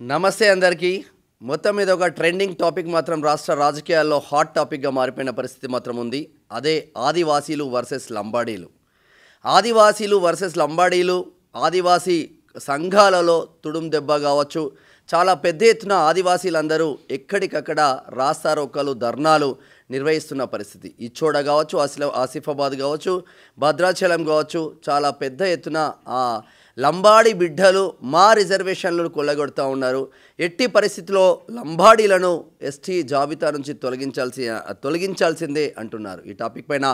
నమస్తే అందరికీ. మొత్తం మీద ఒక ట్రెండింగ్ టాపిక్ మాత్రం రాష్ట్ర రాజకీయాల్లో హాట్ టాపిక్గా మారిపోయిన పరిస్థితి మాత్రం ఉంది. అదే ఆదివాసీలు వర్సెస్ లంబాడీలు. ఆదివాసీలు వర్సెస్ లంబాడీలు, ఆదివాసీ సంఘాలలో తుడుం దెబ్బ కావచ్చు. చాలా పెద్ద ఎత్తున ఆదివాసీలందరూ ఎక్కడికక్కడ రాస్తారోకలు, ధర్నాలు నిర్వహిస్తున్న పరిస్థితి. ఇచ్చోడ కావచ్చు, ఆసిఫాబాద్ కావచ్చు, భద్రాచలం కావచ్చు, చాలా పెద్ద ఎత్తున లంబాడీ బిడ్డలు మా రిజర్వేషన్లను కొల్లగొడుతూ ఉన్నారు. ఎట్టి పరిస్థితిలో లంబాడీలను ఎస్టీ జాబితా నుంచి తొలగించాల్సిందే అంటున్నారు. ఈ టాపిక్ పైన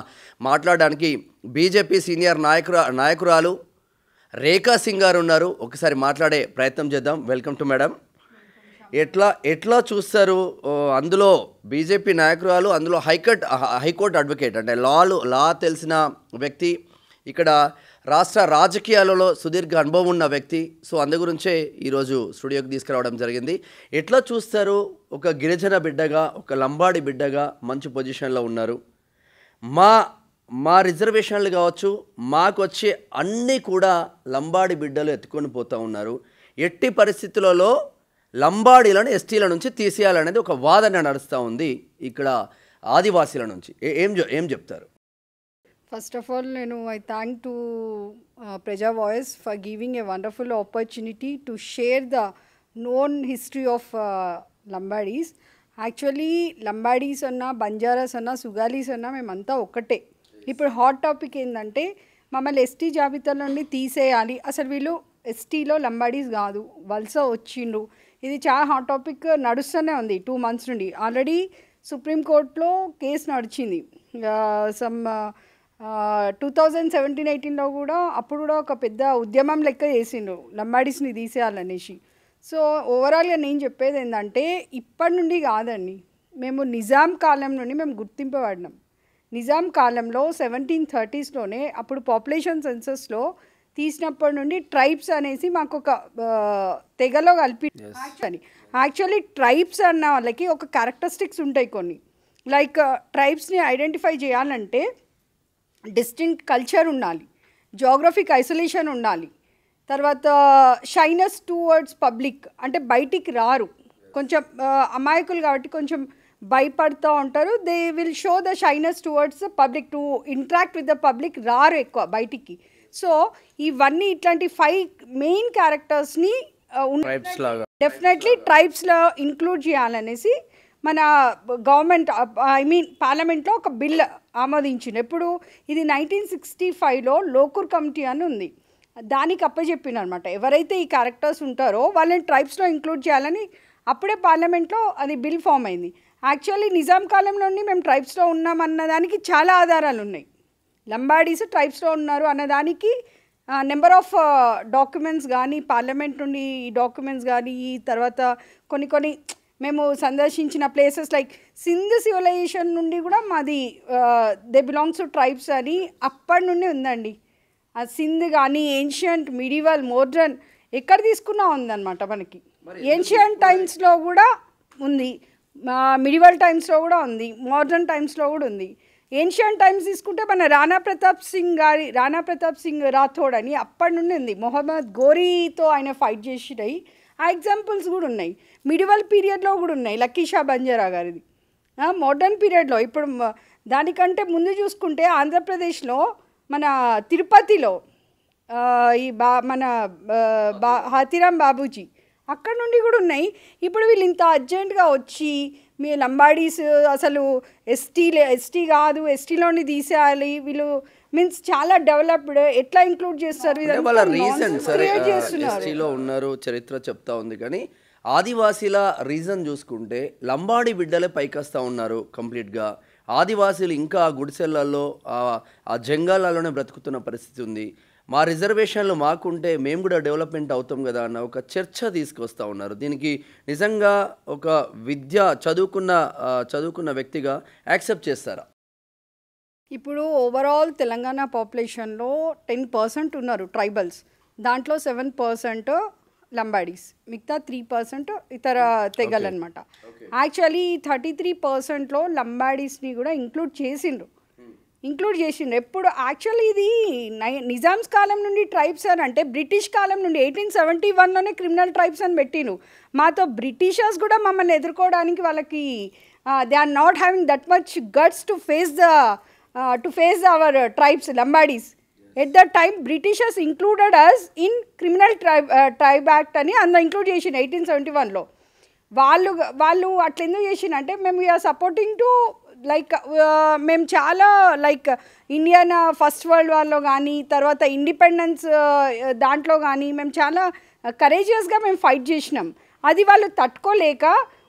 మాట్లాడడానికి బీజేపీ సీనియర్ నాయకురాలు రేఖా సింగ్ గారు ఉన్నారు. ఒకసారి మాట్లాడే ప్రయత్నం చేద్దాం. Welcome to madam. ఎట్లా చూస్తారు? అందులో బీజేపీ నాయకురాలు, అందులో హైకోర్టు అడ్వకేట్, అంటే లా తెలిసిన వ్యక్తి, ఇక్కడ రాష్ట్ర రాజకీయాలలో సుదీర్ఘ అనుభవం ఉన్న వ్యక్తి. సో అందు గురించే ఈరోజు స్టూడియోకి తీసుకురావడం జరిగింది. ఎట్లా చూస్తారు? ఒక గిరిజన బిడ్డగా, ఒక లంబాడి బిడ్డగా మంచి పొజిషన్లో ఉన్నారు. మా రిజర్వేషన్లు కావచ్చు, మాకు వచ్చే అన్నీ కూడా లంబాడి బిడ్డలు ఎత్తుకొని పోతూ ఉన్నారు. ఎట్టి పరిస్థితులలో లంబాడీలను ఎస్టీల నుంచి తీసేయాలనేది ఒక వాదన నడుస్తూ ఉంది ఇక్కడ ఆదివాసీల నుంచి. ఏం చెప్తారు? First of all, I thank to Praja Voice for giving a wonderful opportunity to share the known history of Lambadis. Actually, Lambadis anna, Banjaras anna, Sugalis anna, మేమంతా ఒకటే. ఇప్పుడు హాట్ టాపిక్ ఏంటంటే మమ్మల్ని ఎస్టీ జాబితాలో నుండి తీసేయాలి, అసలు వీళ్ళు ఎస్టీలో లంబాడీస్ కాదు, వలస వచ్చిండ్రు. ఇది చాలా హాట్ టాపిక్ నడుస్తూనే ఉంది 2 months నుండి. ఆల్రెడీ సుప్రీంకోర్టులో కేసు నడిచింది. 2017-18లో కూడా అప్పుడు కూడా ఒక పెద్ద ఉద్యమం లెక్క చేసిండ్రు లంబాడీస్ని తీసేయాలనేసి. సో ఓవరాల్గా నేను చెప్పేది ఏంటంటే ఇప్పటి నుండి కాదండి, మేము నిజాం కాలం నుండి మేము గుర్తింపబడినాం. నిజాం కాలంలో 1730sలోనే అప్పుడు పాపులేషన్ సెన్సస్లో తీసినప్పటి నుండి ట్రైబ్స్ అనేసి మాకు ఒక తెగలో కలిపి. యాక్చువల్లీ ట్రైబ్స్ అన్న వాళ్ళకి ఒక క్యారెక్టరిస్టిక్స్ ఉంటాయి కొన్ని. లైక్ ట్రైబ్స్ని ఐడెంటిఫై చేయాలంటే డిస్టింక్ట్ కల్చర్ ఉండాలి, జోగ్రఫిక్ ఐసోలేషన్ ఉండాలి, తర్వాత షైనెస్ టువర్డ్స్ పబ్లిక్, అంటే బయటికి రారు, కొంచెం అమాయకులు కాబట్టి కొంచెం భయపడుతూ ఉంటారు. They will show the shyness towards the public, to interact with the public రారు ఎక్కువ బయటికి. సో ఇవన్నీ ఇట్లాంటి 5 మెయిన్ క్యారెక్టర్స్ని డెఫినెట్లీ ట్రైబ్స్లో ఇంక్లూడ్ చేయాలనేసి మన గవర్నమెంట్, పార్లమెంట్లో ఒక బిల్ ఆమోదించింది. ఎప్పుడు ఇది 1965లో లోకూర్ కమిటీ అని ఉంది, దానికి అప్పచెప్పిన అనమాట. ఎవరైతే ఈ క్యారెక్టర్స్ ఉంటారో వాళ్ళని ట్రైబ్స్లో ఇంక్లూడ్ చేయాలని అప్పుడే పార్లమెంట్లో అది బిల్ ఫామ్ అయింది. యాక్చువల్లీ నిజాం కాలంలోని మేము ట్రైబ్స్లో ఉన్నాం అన్నదానికి చాలా ఆధారాలు ఉన్నాయి. లంబాడీస్ ట్రైబ్స్లో ఉన్నారు అన్నదానికి నెంబర్ ఆఫ్ డాక్యుమెంట్స్ కానీ, పార్లమెంట్ నుండి ఈ డాక్యుమెంట్స్ కానీ, తర్వాత కొన్ని మేము సందర్శించిన ప్లేసెస్ లైక్ సింధ్ సివిలైజేషన్ నుండి కూడా మాది దే బిలాంగ్స్ టు ట్రైబ్స్ అని అప్పటి నుండి ఉందండి. ఆ సింధ్ కానీ ఏన్షియంట్, మిడివల్, మోడ్రన్ ఎక్కడ తీసుకున్నా ఉందన్నమాట. మనకి ఏన్షియంట్ టైమ్స్లో కూడా ఉంది, మిడివల్ టైమ్స్లో కూడా ఉంది, మోడ్రన్ టైమ్స్లో కూడా ఉంది. ఏన్షియంట్ టైమ్స్ తీసుకుంటే మన రాణా ప్రతాప్ సింగ్ రాథోడ్ అని అప్పటి నుండి ఉంది. మొహమ్మద్ గోరీతో ఆయన ఫైట్ చేసినాయి, ఆ ఎగ్జాంపుల్స్ కూడా ఉన్నాయి. మిడివల్ పీరియడ్లో కూడా ఉన్నాయి, లక్కీషా బంజారా గారిది. మోడర్న్ పీరియడ్లో ఇప్పుడు దానికంటే ముందు చూసుకుంటే ఆంధ్రప్రదేశ్లో మన తిరుపతిలో మన హాతీరామ్ బాబూజీ అక్కడ నుండి కూడా ఉన్నాయి. ఇప్పుడు వీళ్ళు ఇంత అర్జెంటుగా వచ్చి మీ లంబాడీస్ అసలు ఎస్టీ కాదు, ఎస్టీలోని తీసేయాలి, వీళ్ళు మీన్స్ చాలా డెవలప్డ్, ఎట్లా ఇంక్లూడ్ చేస్తారు? ఎస్టీలో ఉన్నారు, చరిత్ర చెప్తా ఉంది. కానీ ఆదివాసీల రీజన్ చూసుకుంటే లంబాడీ బిడ్డలే పైకొస్తా ఉన్నారు కంప్లీట్గా. ఆదివాసీలు ఇంకా గుడిసెళ్లలో, ఆ జంగాలలోనే బ్రతుకుతున్న పరిస్థితి ఉంది. మా రిజర్వేషన్లు మాకుంటే మేము కూడా డెవలప్మెంట్ అవుతాం కదా అన్న ఒక చర్చ తీసుకొస్తూ ఉన్నారు. దీనికి నిజంగా ఒక చదువుకున్న వ్యక్తిగా యాక్సెప్ట్ చేస్తారా? ఇప్పుడు ఓవరాల్ తెలంగాణ పాపులేషన్లో 10% ఉన్నారు ట్రైబల్స్, దాంట్లో 7% లంబాడీస్, మిగతా 3% ఇతర తెగలు అనమాట. యాక్చువల్లీ 33%లో లంబాడీస్ని కూడా ఇంక్లూడ్ చేసిండ్రు. ఇంక్లూడ్ చేసిండ్రు. ఎప్పుడు యాక్చువల్లీ ఇది నిజామ్స్ కాలం నుండి ట్రైబ్స్ అని అంటే బ్రిటిష్ కాలం నుండి 1871లోనే క్రిమినల్ ట్రైబ్స్ అని పెట్టిను. మాతో బ్రిటిషర్స్ కూడా మమ్మల్ని ఎదుర్కోవడానికి వాళ్ళకి they are not having that much guts to face our tribes Lambadis. At the time Britishers included us in criminal tribe act అని అందులో ఇంక్లూడ్ చేసిండు 1871లో. వాళ్ళు అట్లా ఎందుకు చేసిందంటే మేము వీఆర్ సపోర్టింగ్ టు లైక్ మేము చాలా లైక్ ఇండియన్ ఫస్ట్ వరల్డ్ వార్లో కానీ తర్వాత ఇండిపెండెన్స్ దాంట్లో కానీ మేము చాలా కరేజియస్గా మేము ఫైట్ చేసినాం. అది వాళ్ళు తట్టుకోలేక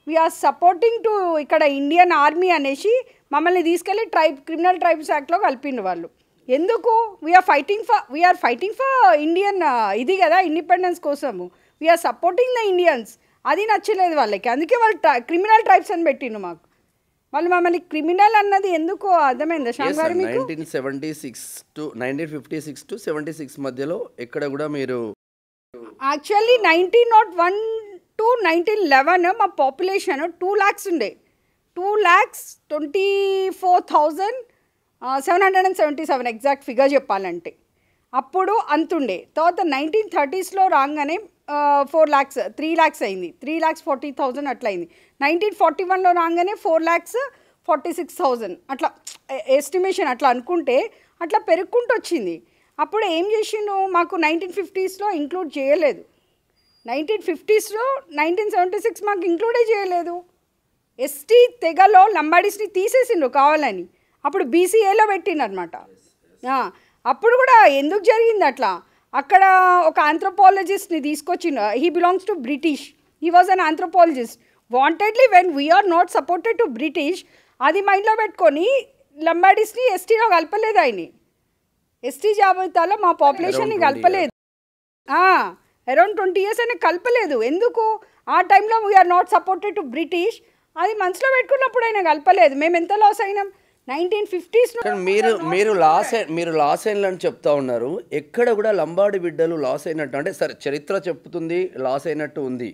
వీఆర్ సపోర్టింగ్ టు ఇక్కడ ఇండియన్ ఆర్మీ అనేసి మమ్మల్ని తీసుకెళ్ళి క్రిమినల్ ట్రైబ్స్ యాక్ట్లో కలిపిండు వాళ్ళు. ఎందుకు? వీఆర్ ఫైటింగ్ ఫర్ ఇండియన్ ఇది కదా ఇండిపెండెన్స్ కోసము. We are supporting the Indians. అది నచ్చలేదు వాళ్ళకి, అందుకే వాళ్ళు క్రిమినల్ ట్రైబ్స్ అని పెట్టిండు మాకు. వాళ్ళు మమ్మల్ని క్రిమినల్ అన్నది ఎందుకు అర్థమైందా శ్యామ్ గారు మీకు? 1956 to 76 మధ్యలో ఎక్కడ కూడా మీరు యాక్చువల్లీ 1901 to 1911 మా పాపులేషన్ 2 lakhs ఉండే. 2,24,777 ఎగ్జాక్ట్ ఫిగర్ చెప్పాలంటే అప్పుడు అంతుండే. తర్వాత 1930sలో రాగానే 4 lakhs 3 lakhs అయింది. 3,40,000 అట్లా అయింది. 1941లో రాగానే 4,46,000 అట్లా ఎస్టిమేషన్ అట్లా అనుకుంటే అట్లా పెరుగుకుంటూ వచ్చింది. అప్పుడు ఏం చేసిండు, మాకు 1950sలో ఇంక్లూడ్ చేయలేదు. 1950sలో 1976 మాకు ఇంక్లూడే చేయలేదు. ఎస్టీ తెగలో లంబాడీస్ని తీసేసిండు కావాలని. అప్పుడు బీసీఏలో పెట్టిండనమాట. అప్పుడు కూడా ఎందుకు జరిగింది అట్లా? అక్కడ ఒక ఆంథ్రోపాలజిస్ట్ని తీసుకొచ్చిన, he belongs to British, he was an anthropologist. Wantedly when we are not supported to British అది మైండ్లో పెట్టుకొని లంబాడీస్ని ఎస్టీలో కలపలేదు. ఆయన్ని ఎస్టీ జాబితాలో మా పాపులేషన్ని కలపలేదు. అరౌండ్ 20 years అయినా కలపలేదు. ఎందుకు? ఆ టైంలో we are not supported to British అది మనసులో పెట్టుకున్నప్పుడు ఆయన కలపలేదు. మేము ఎంత లాస్ అయినాం 1950s. మీరు లాస్ అయినని చెప్తా ఉన్నారు. ఎక్కడ కూడా లంబాడి బిడ్డలు లాస్ అయినట్టు అంటే సరే చరిత్ర చెప్తుంది లాస్ అయినట్టు ఉంది,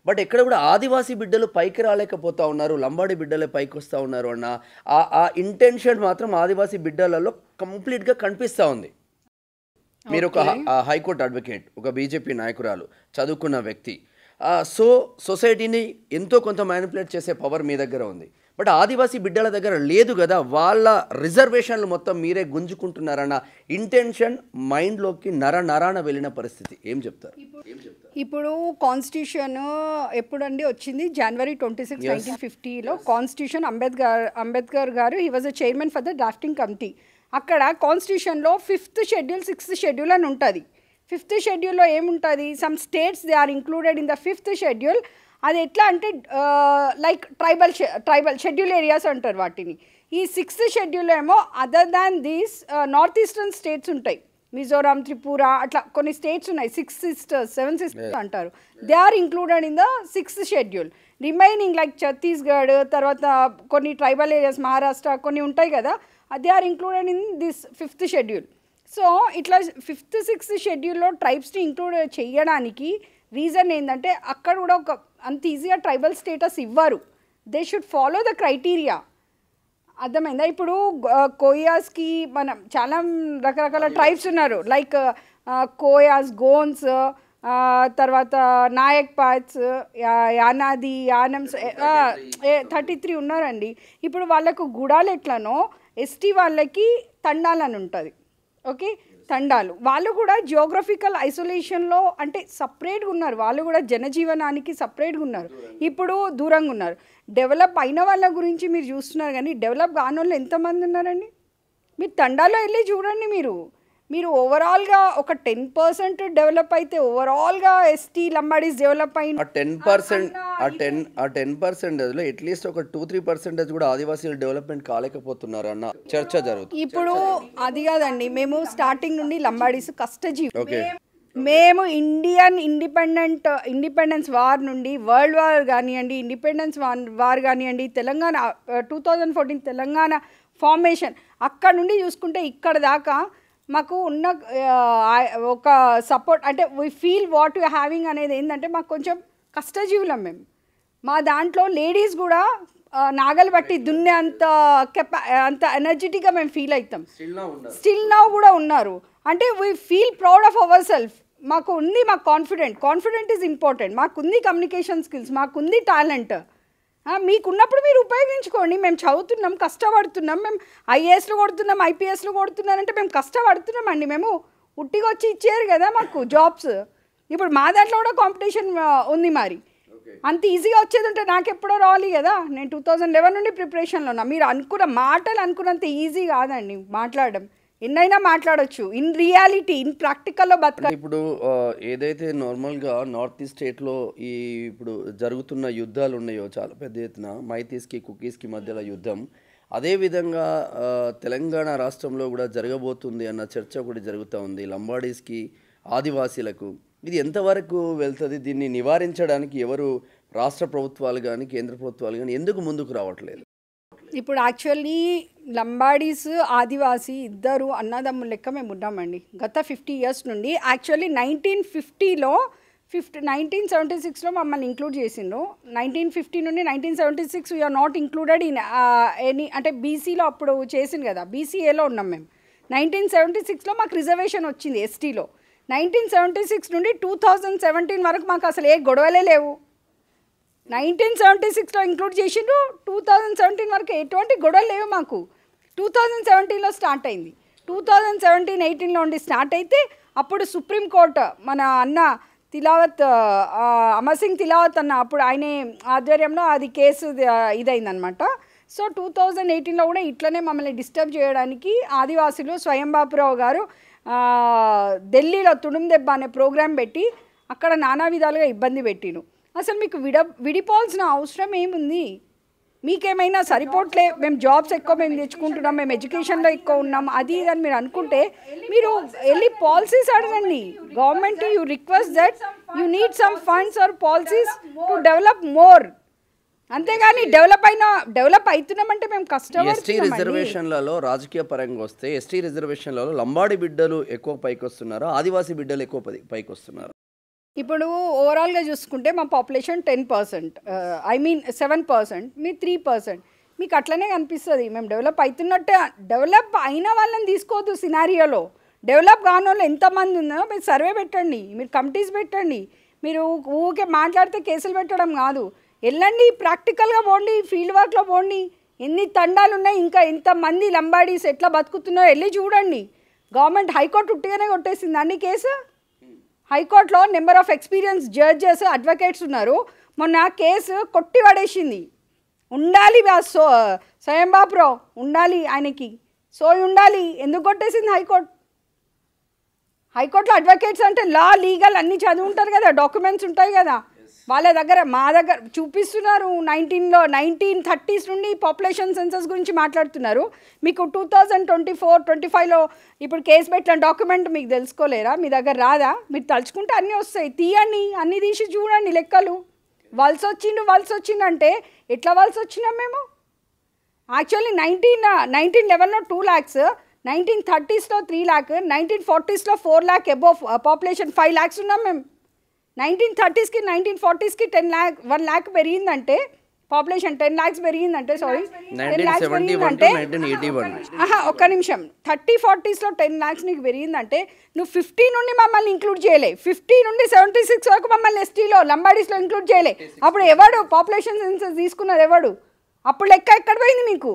బట్ ఎక్కడ కూడా ఆదివాసీ బిడ్డలు పైకి రాలేకపోతా ఉన్నారు, లంబాడి బిడ్డలే పైకి వస్తూ ఉన్నారు అన్న ఆ ఇంటెన్షన్ మాత్రం ఆదివాసీ బిడ్డలలో కంప్లీట్గా కనిపిస్తూ ఉంది. మీరు ఒక హైకోర్టు అడ్వకేట్, ఒక బీజేపీ నాయకురాలు, చదువుకున్న వ్యక్తి. సో సొసైటీని ఎంతో కొంత మ్యానిపులేట్ చేసే పవర్ మీ దగ్గర ఉంది, బట్ ఆదివాసీ బిడ్డల దగ్గర లేదు కదా. వాళ్ళ రిజర్వేషన్లు మొత్తం మీరే గుంజుకుంటున్నారన్న ఇంటెన్షన్ మైండ్లోకి నరాన వెళ్ళిన పరిస్థితి ఏం చెప్తారు? ఇప్పుడు కాన్స్టిట్యూషన్ ఎప్పుడండి వచ్చింది? January 26, 1950లో కాన్స్టిట్యూషన్ అంబేద్కర్ గారు he was a chairman for the drafting committee. అక్కడ కాన్స్టిట్యూషన్లో 5th schedule 6th schedule అని ఉంటుంది. 5th scheduleలో ఏముంటుంది? Some states they are included in the 5th schedule. అది ఎట్లా అంటే లైక్ ట్రైబల్ షెడ్యూల్ ఏరియాస్ అంటారు వాటిని. ఈ 6th schedule ఏమో other than these north eastern states ఉంటాయి, మిజోరాం, త్రిపుర, అట్లా కొన్ని స్టేట్స్ ఉన్నాయి. 6 sisters 7 sisters అంటారు. They are included in the 6th schedule. Remaining like Chhattisgarh, తర్వాత కొన్ని ట్రైబల్ ఏరియాస్ మహారాష్ట్ర కొన్ని ఉంటాయి కదా, they are included in this 5th schedule. So ఇట్లా 5th 6th scheduleలో ట్రైబ్స్ని ఇంక్లూడ్ చేయడానికి రీజన్ ఏంటంటే అక్కడ కూడా ఒక అంత ఈజీగా ట్రైబల్ స్టేటస్ ఇవ్వరు. They should follow the criteria. అర్థమైందా? ఇప్పుడు కోయాస్కి మనం చాలా రకరకాల ట్రైబ్స్ ఉన్నారు, లైక్ కోయాస్, గోన్స్, తర్వాత నాయక్ పాట్స్, యానాది, యానమ్స్ 33 ఉన్నారండి. ఇప్పుడు వాళ్ళకు గుడాలు ఎట్లనో ఎస్టీ వాళ్ళకి తండాలని ఉంటుంది. ఓకే, తండాలు వాళ్ళు కూడా జియోగ్రఫికల్ ఐసోలేషన్లో అంటే సపరేట్గా ఉన్నారు. వాళ్ళు కూడా జనజీవనానికి సపరేట్గా ఉన్నారు, ఇప్పుడు దూరంగా ఉన్నారు. డెవలప్ అయిన వాళ్ళ గురించి మీరు చూస్తున్నారు, కానీ డెవలప్ కాని వాళ్ళు ఎంతమంది ఉన్నారండి? మీరు తండాలో వెళ్ళి చూడండి. మీరు ఓవరాల్గా ఒక 10% డెవలప్ అయితే ఓవరాల్గా ఎస్టీ లంబాడీస్ డెవలప్ అయిన 10%లో అట్లీస్ట్ ఒక 2-3% కూడా ఆదివాసీలు డెవలప్మెంట్ కాలేకపోతున్నారు అన్న చర్చ జరుగుతుంది. ఇప్పుడు అది కాదండి, మేము స్టార్టింగ్ నుండి లంబాడీస్ కష్టజీవి. మేము ఇండిపెండెన్స్ వార్ నుండి వరల్డ్ వార్ కానివ్వండి, ఇండిపెండెన్స్ వార్ కానివ్వండి, తెలంగాణ 2014 తెలంగాణ ఫార్మేషన్ అక్కడ నుండి చూసుకుంటే ఇక్కడ దాకా మాకు ఉన్న ఒక సపోర్ట్ అంటే we feel what you having అనేది ఏంటంటే మాకు కొంచెం కష్టజీవులం మేము. మా దాంట్లో లేడీస్ కూడా నాగలు బట్టి దున్నే అంత అంత ఎనర్జెటిక్గా మేము ఫీల్ అవుతాం. స్టిల్ నౌ కూడా ఉన్నారు. అంటే we feel proud of our self. మాకు ఉంది, మాకు కాన్ఫిడెంట్ ఈజ్ ఇంపార్టెంట్. మాకుంది కమ్యూనికేషన్ స్కిల్స్, మాకుంది టాలెంట్. మీకున్నప్పుడు మీరు ఉపయోగించుకోండి. మేము చదువుతున్నాం, కష్టపడుతున్నాం, మేము ఐఏఎస్లు కొడుతున్నాం, ఐపీఎస్లు కొడుతున్నారంటే మేము కష్టపడుతున్నామండి. మేము ఉట్టిగా వచ్చి ఇచ్చారు కదా మాకు జాబ్స్. ఇప్పుడు మా దాంట్లో కూడా కాంపిటీషన్ ఉంది. మరి అంత ఈజీగా వచ్చేది ఉంటే నాకు ఎప్పుడో రావాలి కదా. నేను 2011 నుండి ప్రిపరేషన్లో ఉన్నా. మీరు అనుకున్న మాటలు అనుకున్నంత ఈజీ కాదండి మాట్లాడడం. ఎన్నైనా మాట్లాడొచ్చు. ఇన్ రియాలిటీ, ఇన్ ప్రాక్టికల్లో బతక. ఇప్పుడు ఏదైతే నార్మల్గా నార్త్ ఈస్ట్ స్టేట్లో ఈ ఇప్పుడు జరుగుతున్న యుద్ధాలు ఉన్నాయో చాలా పెద్ద ఎత్తున, మైతీస్కి కుకీస్కి మధ్యలో యుద్ధం, అదేవిధంగా తెలంగాణ రాష్ట్రంలో కూడా జరగబోతుంది అన్న చర్చ ఒకటి జరుగుతూ ఉంది. లంబాడీస్కి, ఆదివాసీలకు ఇది ఎంతవరకు వెళ్తుంది? దీన్ని నివారించడానికి ఎవరు, రాష్ట్ర ప్రభుత్వాలు కానీ కేంద్ర ప్రభుత్వాలు కానీ ఎందుకు ముందుకు రావట్లేదు? ఇప్పుడు యాక్చువల్లీ లంబాడీస్, ఆదివాసీ ఇద్దరు అన్నదమ్ముల లెక్క మేము ఉన్నామండి గత 50 years నుండి. యాక్చువల్లీ 1950లో 1976లో మమ్మల్ని ఇంక్లూడ్ చేసిండ్రు. 1950 నుండి 1976 we are not included in any, అంటే బీసీలో అప్పుడు చేసింది కదా, బీసీఏలో ఉన్నాం మేము. 1976లో మాకు రిజర్వేషన్ వచ్చింది ఎస్టీలో. 1976 నుండి 2017 వరకు మాకు అసలు ఏ గొడవలే లేవు. 1976లో ఇంక్లూడ్ చేసిండ్రు, 2017 వరకు ఎటువంటి గొడవలు లేవు మాకు. 2017లో స్టార్ట్ అయింది. 2017-18లో ఉండి స్టార్ట్ అయితే అప్పుడు సుప్రీంకోర్టు మన అన్న తిలావత్, అమర్ సింగ్ తిలావత్ అన్న, అప్పుడు ఆయన ఆధ్వర్యంలో అది కేసు ఇదైందనమాట. సో 2018లో కూడా ఇట్లనే మమ్మల్ని డిస్టర్బ్ చేయడానికి ఆదివాసులు స్వయం బాపురావు గారు ఢిల్లీలో తుడుం దెబ్బ అనే ప్రోగ్రాం పెట్టి అక్కడ నానా విధాలుగా ఇబ్బంది పెట్టిను. అసలు మీకు విడిపోవాల్సిన అవసరం ఏముంది? మీకేమైనా సరిపోట్లే, మేము జాబ్స్ ఎక్కువ మేము తెచ్చుకుంటున్నాం, మేము ఎడ్యుకేషన్లో ఎక్కువ ఉన్నాం, అది ఇది అని మీరు అనుకుంటే మీరు వెళ్ళి పాలసీస్ అడగండి government. You request that you need some funds or policies to develop more. అంతేగాని డెవలప్ అవుతున్నామంటే మేము కష్టపడుతున్నాం. ఎస్టీ రిజర్వేషన్లలో రాజకీయ పరంగా వస్తే ఎస్టీ రిజర్వేషన్లలో లంబాడి బిడ్డలు ఎక్కువ పైకి వస్తున్నారు, ఆదివాసీ బిడ్డలు ఎక్కువ పైకి వస్తున్నారు. ఇప్పుడు ఓవరాల్గా చూసుకుంటే మా పాపులేషన్ 10%, ఐ మీన్ 7%, మీ 3%. మీకు అట్లనే కనిపిస్తుంది. మేము డెవలప్ అవుతున్నట్టే. డెవలప్ అయిన వాళ్ళని తీసుకోవద్దు సినారియోలో. డెవలప్ కాని వాళ్ళు ఎంతమంది ఉన్నారో మీరు సర్వే పెట్టండి, మీరు కమిటీస్ పెట్టండి. మీరు ఊకే మాట్లాడితే కేసులు పెట్టడం కాదు. వెళ్ళండి, ప్రాక్టికల్గా పోండి, ఫీల్డ్ వర్క్లో పోండి. ఎన్ని తండాలు ఉన్నాయి, ఇంకా ఎంతమంది లంబాడీస్ ఎట్లా బతుకుతున్నారో వెళ్ళి చూడండి. గవర్నమెంట్ హైకోర్టు ఉట్టిగానే కొట్టేసింది అన్ని కేసు. హైకోర్టులో number of experience judges, advocates ఉన్నారు. మొన్న కేసు కొట్టి పడేసింది. ఉండాలి స్వయం బాపురావు, ఉండాలి ఆయనకి సోయి ఉండాలి. ఎందుకు కొట్టేసింది హైకోర్టులో అడ్వకేట్స్ అంటే లా, లీగల్ అన్నీ చదివి ఉంటారు కదా, డాక్యుమెంట్స్ ఉంటాయి కదా వాళ్ళ దగ్గర. మా దగ్గర చూపిస్తున్నారు 1930s నుండి పాపులేషన్ సెన్సస్ గురించి మాట్లాడుతున్నారు. మీకు 2024-25లో ఇప్పుడు కేసు పెట్టిన డాక్యుమెంట్ మీకు తెలుసుకోలేరా? మీ దగ్గర రాదా? మీరు తలుచుకుంటే అన్నీ వస్తాయి. తీయండి, అన్నీ తీసి చూడండి లెక్కలు. వలస వచ్చిందంటే ఎట్లా వలస వచ్చినాం మేము? యాక్చువల్లీ 1911లో 2 lakhs, 1930sలో 3 lakh, 1940sలో 4 lakh అబోవ్ పాపులేషన్ 5 lakhs ఉన్నాం మేము. 1930sకి 1940sకి 1 lakh పెరిగిందంటే పాపులేషన్ 10 lakhs పెరిగిందంటే, సారీ 10 lakhs పెరిగిందంటే, ఒక్క నిమిషం, 30-40sలో 10 lakhs నీకు పెరిగిందంటే నువ్వు 50 నుండి మమ్మల్ని ఇంక్లూడ్ చేయలే. 50 నుండి 76 వరకు మమ్మల్ని ఎస్టీలో, లంబాడీస్లో ఇంక్లూడ్ చేయలే. అప్పుడు ఎవడు పాపులేషన్ సెన్సస్ తీసుకున్నది ఎవడు? అప్పుడు లెక్క ఎక్కడ పోయింది మీకు?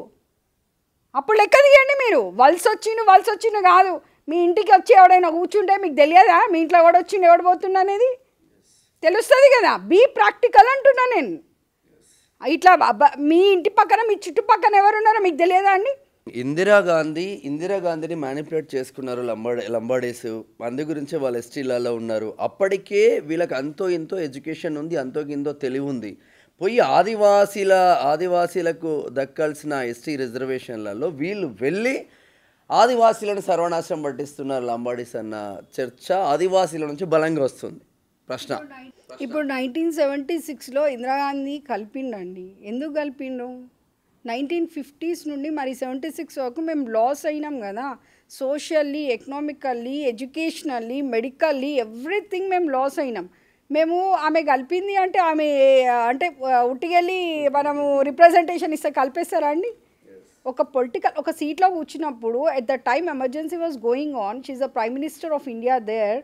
అప్పుడు లెక్క తీయండి మీరు. వలస వచ్చిండు కాదు. మీ ఇంటికి వచ్చి ఎవడైనా కూర్చుంటే మీకు తెలియదా మీ ఇంట్లో ఎవడు వచ్చిండు ఎవడు పోతుండ అనేది? తెలుస్తుంది కదా. బీ ప్రాక్టికల్ అంటున్నా నేను. ఇట్లా మీ ఇంటి పక్కన, మీ చుట్టుపక్కన ఎవరున్నారో మీకు తెలియదా అండి? ఇందిరాగాంధీని మ్యానిపులేట్ చేసుకున్నారు లంబాడీస్. అందు గురించే వాళ్ళు ఎస్టీలలో ఉన్నారు. అప్పటికే వీళ్ళకి అంతో ఇంతో ఎడ్యుకేషన్ ఉంది, అంతో ఇంతో తెలివి ఉంది. పోయి ఆదివాసీలకు దక్కాల్సిన ఎస్టీ రిజర్వేషన్లలో వీళ్ళు వెళ్ళి ఆదివాసీలను సర్వనాశనం పట్టిస్తున్నారు లంబాడీస్ అన్న చర్చ ఆదివాసీల నుంచి బలంగా వస్తుంది. ప్రశ్న ఇప్పుడు 1976లో ఇందిరాగాంధీ కలిపిండండి. ఎందుకు కలిపిండు? 1950s నుండి మరి 76 వరకు మేము లాస్ అయినాం కదా. Socially, economically, educationally, medically, everything మేము లాస్ అయినాం. మేము ఆమె కలిపింది అంటే ఆమె అంటే ఉట్టికెళ్ళి మనము రిప్రజెంటేషన్ ఇస్తే కలిపేస్తారా అండి? ఒక పొలిటికల్ ఒక సీట్లో కూర్చున్నప్పుడు at the time emergency was going on, she the prime minister of India there,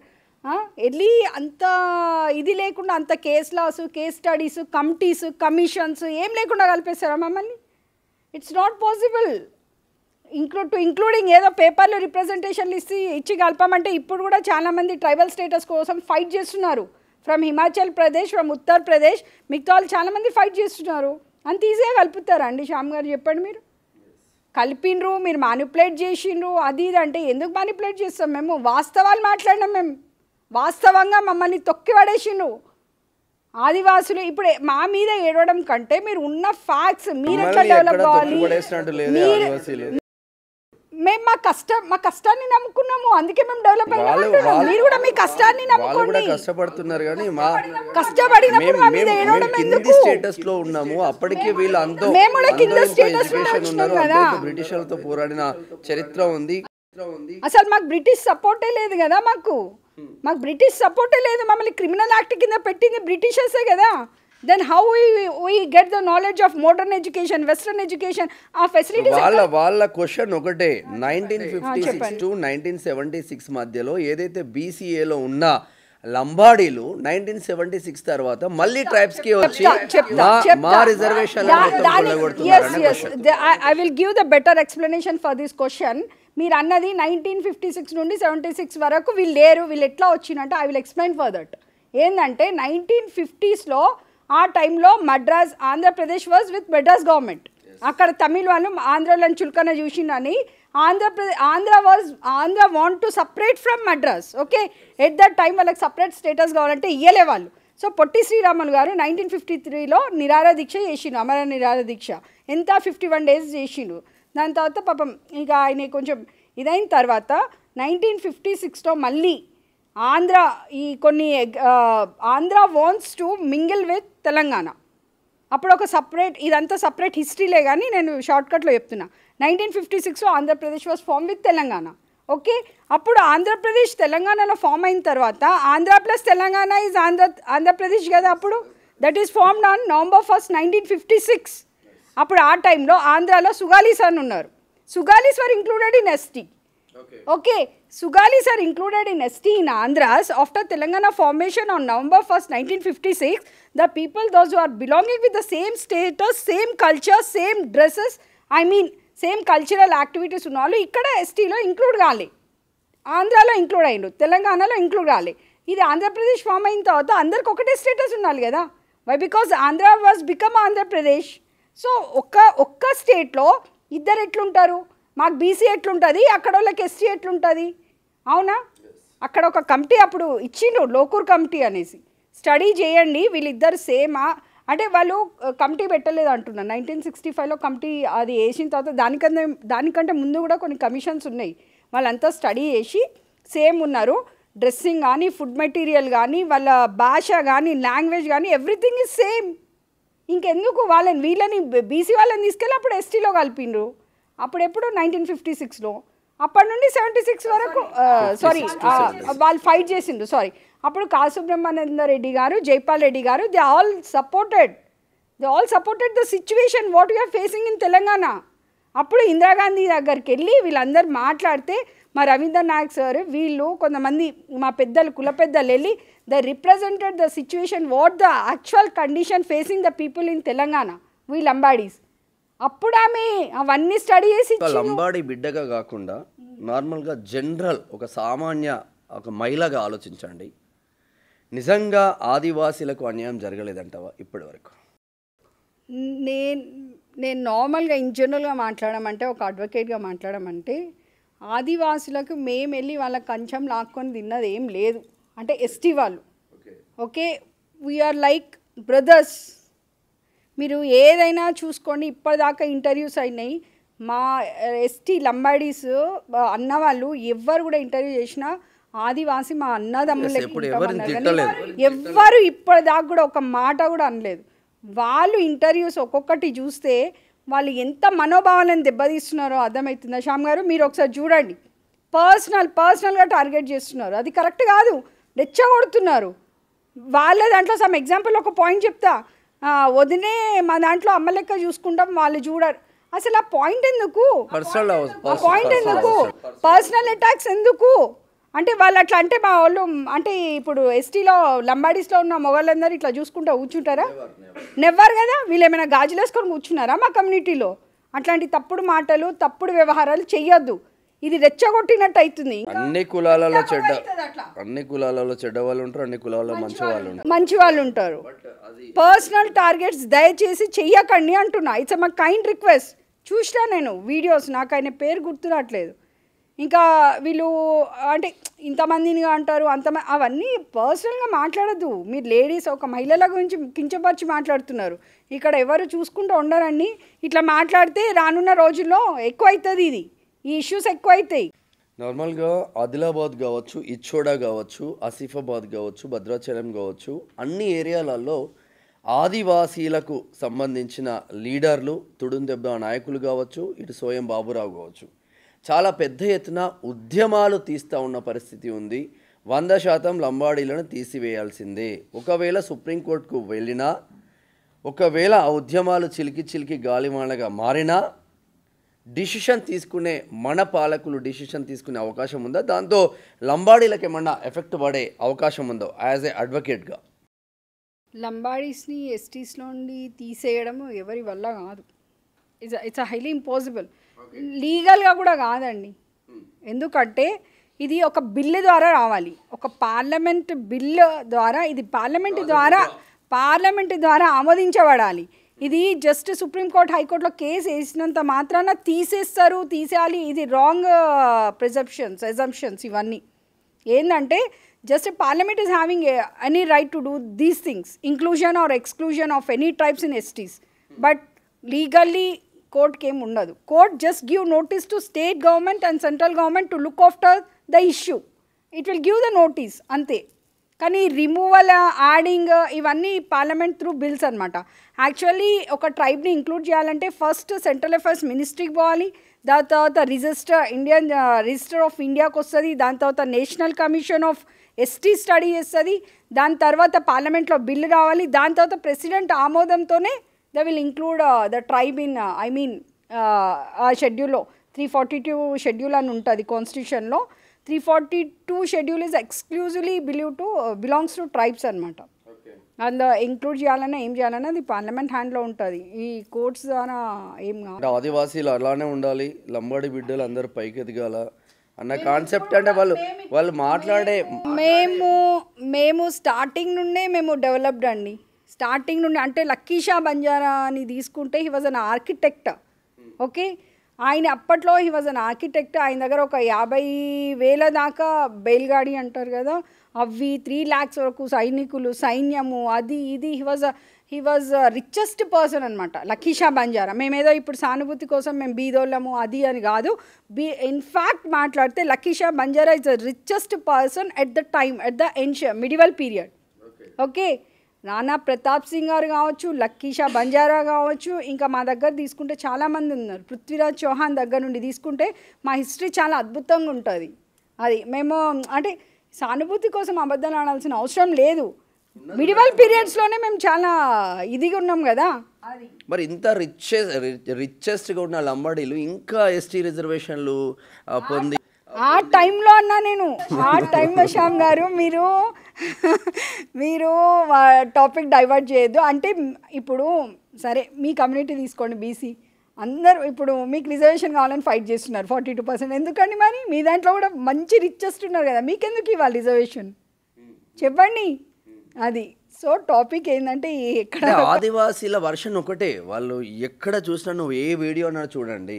వెళ్ళి అంత ఇది లేకుండా అంత case laws, case studies, committees, commissions ఏం లేకుండా కలిపేస్తారా మమ్మల్ని? It's not possible. ఇంక్లూడింగ్ ఏదో పేపర్లో రిప్రజెంటేషన్లు ఇచ్చి కలపమంటే ఇప్పుడు కూడా చాలామంది ట్రైబల్ స్టేటస్ కోసం ఫైట్ చేస్తున్నారు. ఫ్రమ్ హిమాచల్ ప్రదేశ్, ఫ్రమ్ ఉత్తరప్రదేశ్, మిగతా వాళ్ళు చాలామంది ఫైట్ చేస్తున్నారు. అంత ఈజీగా కలుపుతారా అండి? శ్యామ్ గారు చెప్పండి. మీరు కలిపినరు, మీరు మానిపులేట్ చేసిండ్రు, అది ఇది అంటే ఎందుకు మానిపులేట్ చేస్తాం? మేము వాస్తవాలు మాట్లాడినాం. మేము వాస్తవంగా మమ్మల్ని తొక్కి పడేసిండ్రు ఆదివాసులు. ఇప్పుడు మా మీద ఏడవడం కంటే మీరు ఉన్న ఫ్యాక్ట్స్ మీరు ఎట్లా డెవలప్ కావాలి, మేము మా కష్టాన్ని నమ్ముకున్నాము, అందుకే మేము డెవలప్ అయినాం. మీరు కూడా మీ కష్టాన్ని నమ్ముకోండి. కష్టపడుతున్నారు కానీ మా కష్టపడినప్పుడు మా మీద ఏడవడం ఎందుకు? స్టేటస్ లో ఉన్నాము అప్పటికే. వీళ్ళు అంతా మేము కూడా కింద స్టేటస్ లో ఉన్నాం కదా. బ్రిటిషర్లతో పోరాడిన చరిత్ర ఉంది. అసలు మాకు బ్రిటిష్ సపోర్టే లేదు కదా. మాకు బ్రిటిష్ సపోర్టే లేదు. మమ్మల్ని క్రిమినల్ యాక్ట్ కింద పెట్టింది బ్రిటిషర్సే కదా. Then how we get the knowledge of modern education, western education, ఆ ఫెసిలిటీస్? వాళ్ళ క్వశ్చన్ ఒకటే, 1956 టు 1976 మధ్యలో ఏదైతే బీసీఏలో ఉన్న లంబాడీలు 1976 తర్వాత మళ్ళీ ట్రైబ్స్ కి వచ్చి మా reservation I will give the better explanation for this question. మీరు అన్నది 1956 నుండి 76 వరకు వీళ్ళు లేరు, వీళ్ళు ఎట్లా వచ్చినట్టు I will explain for that. ఏంటంటే 1950స్లో ఆ టైంలో Madras, Andhra Pradesh was with Madras government. అక్కడ తమిళ వాళ్ళు ఆంధ్రలను చులకన చూసిండని Andhra want to separate from Madras. Okay, at that time వాళ్ళకి సపరేట్ స్టేటస్ కావాలంటే ఇయ్యలే వాళ్ళు. సో పొట్టి శ్రీరాములు గారు 1953లో నిరాహార దీక్ష చేసిండు, అమర నిరాహార దీక్ష. ఎంత 51 days చేసిండు. దాని తర్వాత పాపం ఇక ఆయన కొంచెం ఇదైన తర్వాత 1956లో మళ్ళీ Andhra wants to mingle with Telangana. అప్పుడు ఒక సపరేట్, ఇదంతా సపరేట్ హిస్టరీలే కానీ నేను షార్ట్కట్లో చెప్తున్నా. 1956లో Andhra Pradesh was form with Telangana. Okay, అప్పుడు ఆంధ్రప్రదేశ్ తెలంగాణలో ఫామ్ అయిన తర్వాత ఆంధ్ర ప్లస్ తెలంగాణ ఈజ్ ఆంధ్రప్రదేశ్ కదా. అప్పుడు that is formed on November 1st, 1956. అప్పుడు ఆ టైంలో ఆంధ్రాలో సుగాలీస్ అని ఉన్నారు. Sugalis were included in ST. Okay, Sugalis are included in ST in Andhras. After Telangana formation on November 1st, 1956, the people, those who are belonging with the same status, same culture, same dresses, I mean, same cultural activities ఉన్నవాళ్ళు ఇక్కడ ఎస్టీలో include కావాలి. ఆంధ్రాలో include అయ్యిండు, తెలంగాణలో include కావాలి. ఇది Andhra Pradesh form అయిన తర్వాత అందరికి ఒకటే స్టేటస్ ఉండాలి కదా. Why? Because Andhra was become Andhra Pradesh. So ఒక్క స్టేట్లో ఇద్దరు ఎట్లుంటారు? మాకు బీసీ ఎట్లుంటుంది, అక్కడ వాళ్ళకి ఎస్టీ ఎట్లుంటుంది? అవునా? అక్కడ ఒక కమిటీ అప్పుడు ఇచ్చిండు, లోకూర్ కమిటీ అనేసి. స్టడీ చేయండి వీళ్ళిద్దరు సేమా అంటే వాళ్ళు కమిటీ పెట్టలేదు అంటున్నారు. 1965లో కమిటీ అది వేసిన తర్వాత దానికంటే ముందు కూడా కొన్ని కమిషన్స్ ఉన్నాయి. వాళ్ళంతా స్టడీ చేసి సేమ్ ఉన్నారు. డ్రెస్సింగ్ కానీ, ఫుడ్ మెటీరియల్ కానీ, వాళ్ళ భాష కానీ, లాంగ్వేజ్ కానీ ఎవ్రీథింగ్ ఈజ్ సేమ్. ఇంకెందుకు వీళ్ళని బీసీ వాళ్ళని తీసుకెళ్ళి అప్పుడు ఎస్టీలో కలిపిండ్రు. అప్పుడు ఎప్పుడు 1956లో. అప్పటి నుండి 76 వరకు వాళ్ళు ఫైట్ చేసిండ్రు. అప్పుడు కాసుబ్రహ్మానంద రెడ్డి గారు, జైపాల్ రెడ్డి గారు, they all supported the situation what we are facing in Telangana. అప్పుడు ఇందిరాగాంధీ దగ్గరికి వెళ్ళి వీళ్ళందరూ మాట్లాడితే మా రవీందర్ నాయక్ సార్ వీళ్ళు కొంతమంది మా పెద్దలు, కుల పెద్దలు వెళ్ళి the represented the situation what the actual condition facing the people in Telangana, we Lambadis. అప్పుడు ఆమె అవన్నీ స్టడీ చేసి లంబాడీ బిడ్డగా కాకుండా నార్మల్గా జనరల్ ఒక సామాన్య ఒక మహిళగా ఆలోచించండి. నిజంగా ఆదివాసీలకు అన్యాయం జరగలేదంటావా ఇప్పటి వరకు? నేను నార్మల్గా ఇన్ జనరల్గా మాట్లాడమంటే, ఒక అడ్వకేట్గా మాట్లాడమంటే, ఆదివాసులకు మేము వెళ్ళి వాళ్ళ కంచం లాక్కొని తిన్నది ఏం లేదు. అంటే ఎస్టీ వాళ్ళు ఓకే, వీఆర్ లైక్ బ్రదర్స్. మీరు ఏదైనా చూసుకోండి, ఇప్పటిదాకా ఇంటర్వ్యూస్ అయినాయి. మా ఎస్టీ లంబాడీస్ అన్నవాళ్ళు ఎవ్వరు కూడా ఇంటర్వ్యూ చేసినా ఆదివాసి మా అన్నదమ్ములు ఎవ్వరు ఇప్పటిదాకా కూడా ఒక మాట కూడా అనలేదు. వాళ్ళు ఇంటర్వ్యూస్ ఒక్కొక్కటి చూస్తే వాళ్ళు ఎంత మనోభావాలను దెబ్బతీస్తున్నారో అర్థమవుతుందా శ్యామ్ గారు? మీరు ఒకసారి చూడండి. పర్సనల్గా టార్గెట్ చేస్తున్నారు, అది కరెక్ట్ కాదు. రెచ్చగొడుతున్నారు. వాళ్ళ దాంట్లో సమ్ ఎగ్జాంపుల్ ఒక పాయింట్ చెప్తా, వదినే మా దాంట్లో అమ్మ లెక్క చూసుకుంటాం, వాళ్ళు చూడరు. అసలు ఆ పాయింట్ ఎందుకు, ఆ పాయింట్ ఎందుకు, పర్సనల్ అటాక్స్ ఎందుకు? అంటే వాళ్ళు అట్లా అంటే మా వాళ్ళు అంటే ఇప్పుడు ఎస్టీలో లంబాడీస్లో ఉన్న మొగళ్ళందరూ ఇట్లా చూసుకుంటూ కూర్చుంటారా? నెవ్వరు కదా. వీళ్ళు ఏమైనా గాజులు వేసుకొని కూర్చున్నారా మా కమ్యూనిటీలో? అట్లాంటి తప్పుడు మాటలు తప్పుడు వ్యవహారాలు చెయ్యొద్దు. ఇది రెచ్చగొట్టినట్టు అవుతుంది. అన్ని కులాలలో చెడ్డ వాళ్ళు ఉంటారు, అన్ని కులాలలో మంచి వాళ్ళు ఉంటారు. పర్సనల్ టార్గెట్స్ దయచేసి చెయ్యకండి అంటున్నా. It's my kind request. చూసినా నేను వీడియోస్, నాకు ఆయన పేరు గుర్తు రావట్లేదు. ఇంకా వీళ్ళు అంటే ఇంతమందిని అంటారు, అవన్నీ పర్సనల్గా మాట్లాడద్దు. మీరు లేడీస్ ఒక మహిళల గురించి కించపరిచి మాట్లాడుతున్నారు. ఇక్కడ ఎవరు చూసుకుంటూ ఉండరండి. ఇట్లా మాట్లాడితే రానున్న రోజుల్లో ఎక్కువ అవుతుంది, ఈ ఇష్యూస్ ఎక్కువ అవుతాయి. నార్మల్గా ఆదిలాబాద్ కావచ్చు, ఇచ్చోడా కావచ్చు, ఆసిఫాబాద్ కావచ్చు, భద్రాచలం కావచ్చు, అన్ని ఏరియాలలో ఆదివాసీలకు సంబంధించిన లీడర్లు, తుడుందెబ్బ నాయకులు కావచ్చు, ఇటు సోయం బాబురావు కావచ్చు, చాలా పెద్ద ఎత్తున ఉద్యమాలు తీస్తూ ఉన్న పరిస్థితి ఉంది. 100% లంబాడీలను తీసివేయాల్సిందే. ఒకవేళ సుప్రీంకోర్టుకు వెళ్ళినా, ఒకవేళ ఆ ఉద్యమాలు చిలికి గాలివానగా మారినా డిసిషన్ తీసుకునే మన పాలకులు డిసిషన్ తీసుకునే అవకాశం ఉందా? దాంతో లంబాడీలకు ఏమన్నా ఎఫెక్ట్ పడే అవకాశం ఉందో యాజ్ ఏ అడ్వకేట్గా? లంబాడీస్ని ఎస్టీస్లో నుండి తీసేయడం ఎవరి వల్ల కాదు. It's highly impossible. లీగల్గా కూడా కాదండి. ఎందుకంటే ఇది ఒక బిల్లు ద్వారా రావాలి, ఒక పార్లమెంట్ బిల్లు ద్వారా, ఇది పార్లమెంట్ ద్వారా ఆమోదించబడాలి. ఇది జస్ట్ సుప్రీంకోర్టు హైకోర్టులో కేసు వేసినంత మాత్రాన తీసేయాలి. ఇది రాంగ్ ఎజంప్షన్స్ ఇవన్నీ. ఏంటంటే just parliament is having any right to do these things, inclusion or exclusion of any tribes in STs. But legally కోర్టుకి ఏమి ఉండదు. Court just give notice to state government and central government to look after the issue. It will give the notice అంతే. కానీ removal, adding ఇవన్నీ parliament through bills అనమాట. Actually ఒక ట్రైబ్ని include చేయాలంటే first central affairs మినిస్ట్రీకి పోవాలి, దాని తర్వాత ఇండియన్ రిజిస్టర్ ఆఫ్ ఇండియాకి వస్తుంది, దాని తర్వాత national commission of ST study చేస్తుంది, దాని తర్వాత పార్లమెంట్లో బిల్లు రావాలి, దాని తర్వాత ప్రెసిడెంట్ ఆమోదంతోనే they will include the tribe in ఆ షెడ్యూల్లో 342 షెడ్యూల్ అని ఉంటుంది కాన్స్టిట్యూషన్లో. 342 schedule is exclusively belongs to tribes అనమాట. అందులో ఇంక్లూడ్ చేయాలన్నా ఏం చేయాలన్నా అది పార్లమెంట్ హ్యాండ్లో ఉంటుంది. ఈ కోర్ట్స్ ద్వారా ఏం కాదు. ఆదివాసీలు అలానే ఉండాలి, లంబాడి బిడ్డలు అందరూ పైకి ఎదగాల అన్న కాన్సెప్ట్. అంటే వాళ్ళు మాట్లాడే మేము స్టార్టింగ్ నుండే మేము డెవలప్డ్ అండి. స్టార్టింగ్ నుండి అంటే లక్కీషా బంజారా అని తీసుకుంటే he was an architect. Okay, ఆయన అప్పట్లో హీ వాజ్ అన్ ఆర్కిటెక్ట్. ఆయన దగ్గర ఒక 50,000 దాకా బెయిల్గాడి అంటారు కదా, అవి 3 lakhs వరకు సైనికులు, సైన్యము, అది ఇది. హీ వాజ్ రిచెస్ట్ పర్సన్ అనమాట లక్కీషా బంజారా. మేమేదో ఇప్పుడు సానుభూతి కోసం మేము బీదోళ్ళము అది అని కాదు. ఇన్ఫ్యాక్ట్ మాట్లాడితే Lakhishah Banjara is the richest person at the time, at the medieval period. Okay, Rana Pratap Singh గారు కావచ్చు, లక్కీషా బంజారా కావచ్చు, ఇంకా మా దగ్గర తీసుకుంటే చాలామంది ఉన్నారు. పృథ్వీరాజ్ చౌహాన్ దగ్గర నుండి తీసుకుంటే మా హిస్టరీ చాలా అద్భుతంగా ఉంటుంది. అది మేము అంటే సానుభూతి కోసం అబద్ధాలు ఆడాల్సిన అవసరం లేదు. మిడివల్ పీరియడ్స్లోనే మేము చాలా ఇదిగా ఉన్నాం కదా. మరి ఇంత రిచెస్ట్గా ఉన్న లంబాడీలు ఇంకా ఎస్టీ రిజర్వేషన్లు పొంది ఆ టైంలో అన్నా నేను, ఆ టైంలో శ్యామ్ గారు మీరు టాపిక్ డైవర్ట్ చేయొద్దు. అంటే ఇప్పుడు సరే మీ కమ్యూనిటీ తీసుకోండి, బీసీ అందరూ ఇప్పుడు మీకు రిజర్వేషన్ కావాలని ఫైట్ చేస్తున్నారు 42%. ఎందుకండి మరి మీ దాంట్లో కూడా మంచి రిచెస్ట్ ఉన్నారు కదా, మీకెందుకు ఇవ్వాలి రిజర్వేషన్ చెప్పండి. అది సో టాపిక్ ఏంటంటే ఎక్కడ ఆదివాసీల వర్షన్ ఒకటే. వాళ్ళు ఎక్కడ చూసినా నువ్వు ఏ వీడియో అన్నా చూడండి,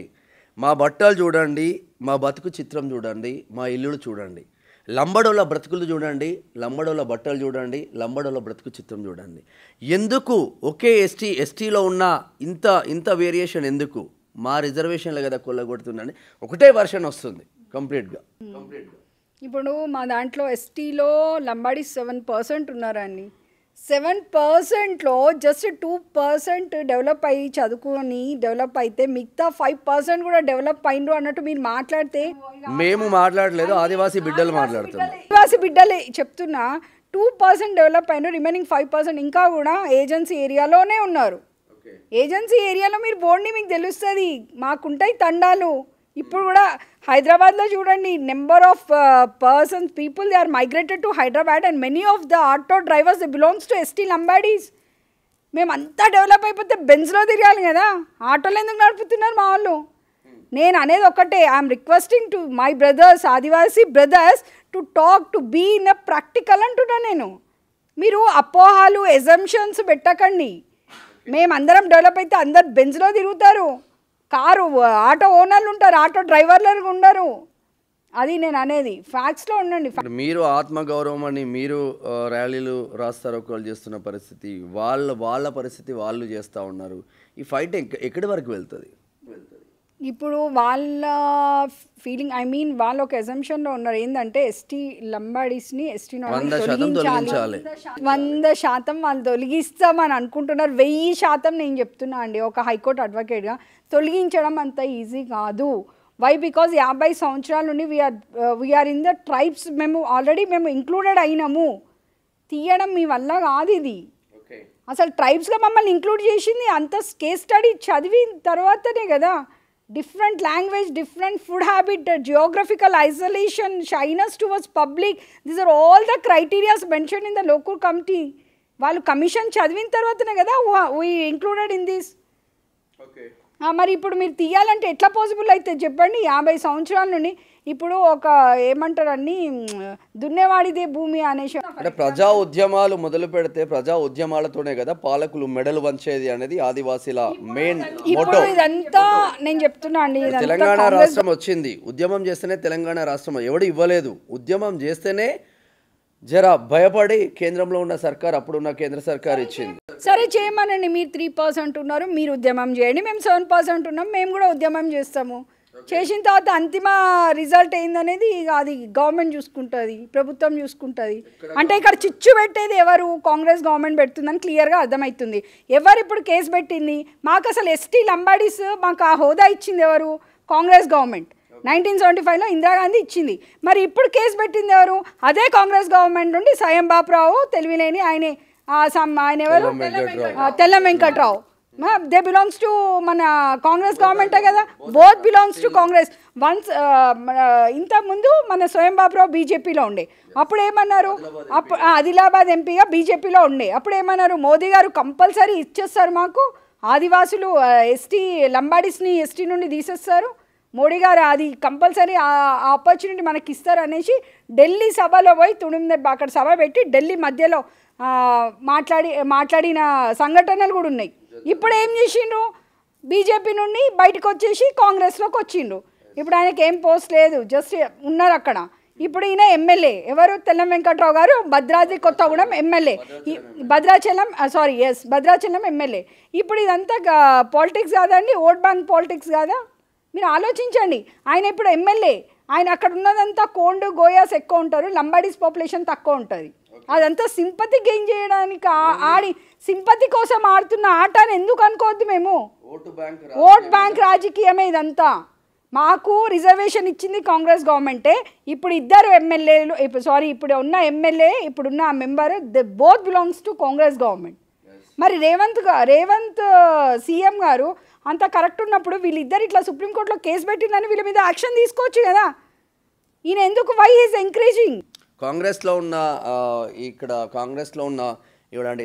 మా బట్టలు చూడండి, మా బతుకు చిత్రం చూడండి, మా ఇల్లులు చూడండి, లంబడోళ్ళ బ్రతుకులు చూడండి, లంబడోళ్ళ బట్టలు చూడండి, లంబడోళ్ళ బ్రతుకు చిత్రం చూడండి. ఎందుకు ఒకే ఎస్టీలో ఉన్న ఇంత వేరియేషన్ ఎందుకు? మా రిజర్వేషన్లు కదా కొల్లగొడుతుందని ఒకటే వర్షన్ వస్తుంది కంప్లీట్గా. ఇప్పుడు మా దాంట్లో ఎస్టీలో లంబాడీ 7% ఉన్నారండి. 7%లో జస్ట్ 2% డెవలప్ అయ్యి చదువుకొని డెవలప్ అయితే మిగతా 5% కూడా డెవలప్ అయిండ్రు అన్నట్టు మీరు మాట్లాడితే మేము మాట్లాడలేదు, ఆదివాసీ బిడ్డలు మాట్లాడుతున్నారు. ఆదివాసీ బిడ్డలే చెప్తున్నా. 2% డెవలప్ అయిన రిమైనింగ్ 5% ఇంకా కూడా ఏజెన్సీ ఏరియాలోనే ఉన్నారు. ఏజెన్సీ ఏరియాలో మీరు పోండి, మీకు తెలుస్తుంది. మాకుంటాయి తండాలు. ఇప్పుడు కూడా హైదరాబాద్లో చూడండి, number of persons people they are migrated to Hyderabad and many of the auto drivers they belongs to ST Lambadis. మేము అంతా డెవలప్ అయిపోతే బెంజ్లో తిరగాలి కదా, ఆటోలు ఎందుకు నడుపుతున్నారు మా వాళ్ళు? నేను అనేది ఒకటే, I'm requesting to my brothers, Adivasi brothers, to talk to be in a practical అంటున్నా నేను. మీరు అపోహాలు ఎజంప్షన్స్ పెట్టకండి. మేమందరం డెవలప్ అయితే అందరు బెంజ్లో తిరుగుతారు, కారు ఆటో ఓనర్లు ఉంటారు, ఆటో డ్రైవర్లు ఉండరు. అది నేను అనేది, ఫ్యాక్ట్స్లో ఉండండి. ఇప్పుడు మీరు ఆత్మగౌరవం అని మీరు ర్యాలీలు రాస్తారోకోలు చేస్తున్న పరిస్థితి, వాళ్ళ పరిస్థితి వాళ్ళు చేస్తూ ఉన్నారు. ఈ ఫైట్ ఎక్కడి వరకు వెళ్తుంది? ఇప్పుడు వాళ్ళ ఫీలింగ్, ఐ మీన్ వాళ్ళు ఒక ఎజంప్షన్లో ఉన్నారు ఏంటంటే ఎస్టీ లంబాడీస్ని ఎస్టీ 100% వాళ్ళు తొలగిస్తామని అనుకుంటున్నారు. 1000% నేను చెప్తున్నా అండి ఒక హైకోర్టు అడ్వకేట్గా, తొలగించడం అంత ఈజీ కాదు. వై? బికాజ్ 50 సంవత్సరాల నుండి వీఆర్ ఇన్ ద ట్రైబ్స్, మేము ఆల్రెడీ మేము ఇంక్లూడెడ్ అయినాము. తీయడం మీ వల్ల కాదు ఇది. అసలు ట్రైబ్స్గా మమ్మల్ని ఇంక్లూడ్ చేసింది అంత కేస్ స్టడీ చదివిన తర్వాతనే కదా. different language, different food habit, geographical isolation, shyness towards public. These are all the criteria mentioned in the local committee. వాళ్ళు కమిషన్ చదివిన తర్వాతనే కదా we included in this. Okay. మరి ఇప్పుడు మీరు తీయాలంటే ఎట్లా పాసిబుల్ అయితే చెప్పండి? 50 సంవత్సరాల నుండి ఇప్పుడు ఒక ఏమంటారు అన్ని దున్నేవాడిదే భూమి అనేసి అంటే ప్రజా ఉద్యమాలు మొదలు పెడితే ప్రజా ఉద్యమాలతోనే కదా పాలకులు మెడలు వంచేది అనేది ఆదివాసీల మెయిన్ మోటో. ఇదంతా నేను చెప్తున్నా అండి, తెలంగాణ రాష్ట్రం వచ్చింది, ఉద్యమం చేస్తేనే తెలంగాణ రాష్ట్రం ఎవడు ఇవ్వలేదు. ఉద్యమం చేస్తేనే జరా భయపడి కేంద్రంలో ఉన్న సర్కార్, అప్పుడున్న కేంద్ర సర్కార్ ఇచ్చింది. సరే చేయమనండి, మీరు 3% ఉన్నారు, మీరు ఉద్యమం చేయండి. మేము 7% ఉన్నాం, మేము కూడా ఉద్యమం చేస్తాము. చేసిన తర్వాత అంతిమ రిజల్ట్ ఏందనేది అది గవర్నమెంట్ చూసుకుంటుంది, ప్రభుత్వం చూసుకుంటుంది. అంటే ఇక్కడ చిచ్చు పెట్టేది ఎవరు? కాంగ్రెస్ గవర్నమెంట్ పెడుతుందని క్లియర్గా అర్థమవుతుంది. ఎవరు ఇప్పుడు కేసు పెట్టింది? మాకు అసలు ఎస్టీ లంబాడీస్ మాకు ఆ హోదా ఇచ్చింది ఎవరు? కాంగ్రెస్ గవర్నమెంట్. 1975లో ఇందిరాగాంధీ ఇచ్చింది. మరి ఇప్పుడు కేసు పెట్టింది ఎవరు? అదే కాంగ్రెస్ గవర్నమెంట్ నుండి సయం బాపురావు, తెలివిలేని ఆయన ఎవరు? తెల్ల వెంకట్రావు. దే బిలాంగ్స్ టు మన కాంగ్రెస్ గవర్నమెంటే కదా, both belongs to Congress. Once ఇంతకుముందు మన స్వయం బాపురావు బీజేపీలో ఉండే, అప్పుడు ఏమన్నారు? అప్పుడు ఆదిలాబాద్ ఎంపీగా బీజేపీలో ఉండే, అప్పుడు ఏమన్నారు? మోదీ గారు కంపల్సరీ ఇచ్చేస్తారు మాకు, ఆదివాసులు ఎస్టీ లంబాడీస్ని ఎస్టీ నుండి తీసేస్తారు, మోడీ గారు అది కంపల్సరీ ఆపర్చునిటీ మనకి ఇస్తారు అనేసి ఢిల్లీ సభలో పోయి అక్కడ సభ పెట్టి ఢిల్లీ మధ్యలో మాట్లాడిన సంఘటనలు కూడా ఉన్నాయి. ఇప్పుడు ఏం చేసిండ్రు? బీజేపీ నుండి బయటకు వచ్చేసి కాంగ్రెస్లోకి వచ్చిండ్రు. ఇప్పుడు ఆయనకి ఏం పోస్ట్ లేదు, జస్ట్ ఉన్నారు అక్కడ. ఇప్పుడు ఈయన ఎమ్మెల్యే ఎవరు? తెల్ల వెంకట్రావు గారు, భద్రాద్రి కొత్తగూడెం ఎమ్మెల్యే, భద్రాచలం ఎమ్మెల్యే. ఇప్పుడు ఇదంతా పాలిటిక్స్ కాదండి, ఓట్ బ్యాంక్ పాలిటిక్స్ కాదా? మీరు ఆలోచించండి. ఆయన ఇప్పుడు ఎమ్మెల్యే, ఆయన అక్కడ ఉన్నదంతా కోండు గోయాస్ ఎక్కువ ఉంటారు, లంబాడీస్ పాపులేషన్ తక్కువ ఉంటుంది. అదంతా సింపతి గెయిన్ చేయడానికి ఆడి సింపతి కోసం ఆడుతున్న ఆట అని ఎందుకు అనుకోవద్దు? మేము ఓట్ బ్యాంక్ రాజకీయమే ఇదంతా. మాకు రిజర్వేషన్ ఇచ్చింది కాంగ్రెస్ గవర్నమెంటే. ఇప్పుడు ఇద్దరు ఎమ్మెల్యేలు, ఇప్పుడు ఉన్న ఎమ్మెల్యే, ఇప్పుడున్న member, they both belongs to Congress government. మరి రేవంత్ సీఎం గారు అంత కరెక్ట్ ఉన్నప్పుడు వీళ్ళిద్దరు ఇట్లా సుప్రీంకోర్టులో కేసు పెట్టిందని వీళ్ళ మీద యాక్షన్ తీసుకోవచ్చు కదా. ఈయన ఎందుకు వై ఈజ్ ఎంకరేజింగ్? కాంగ్రెస్లో ఉన్న ఇక్కడ కాంగ్రెస్లో ఉన్న ఇవ్వడండి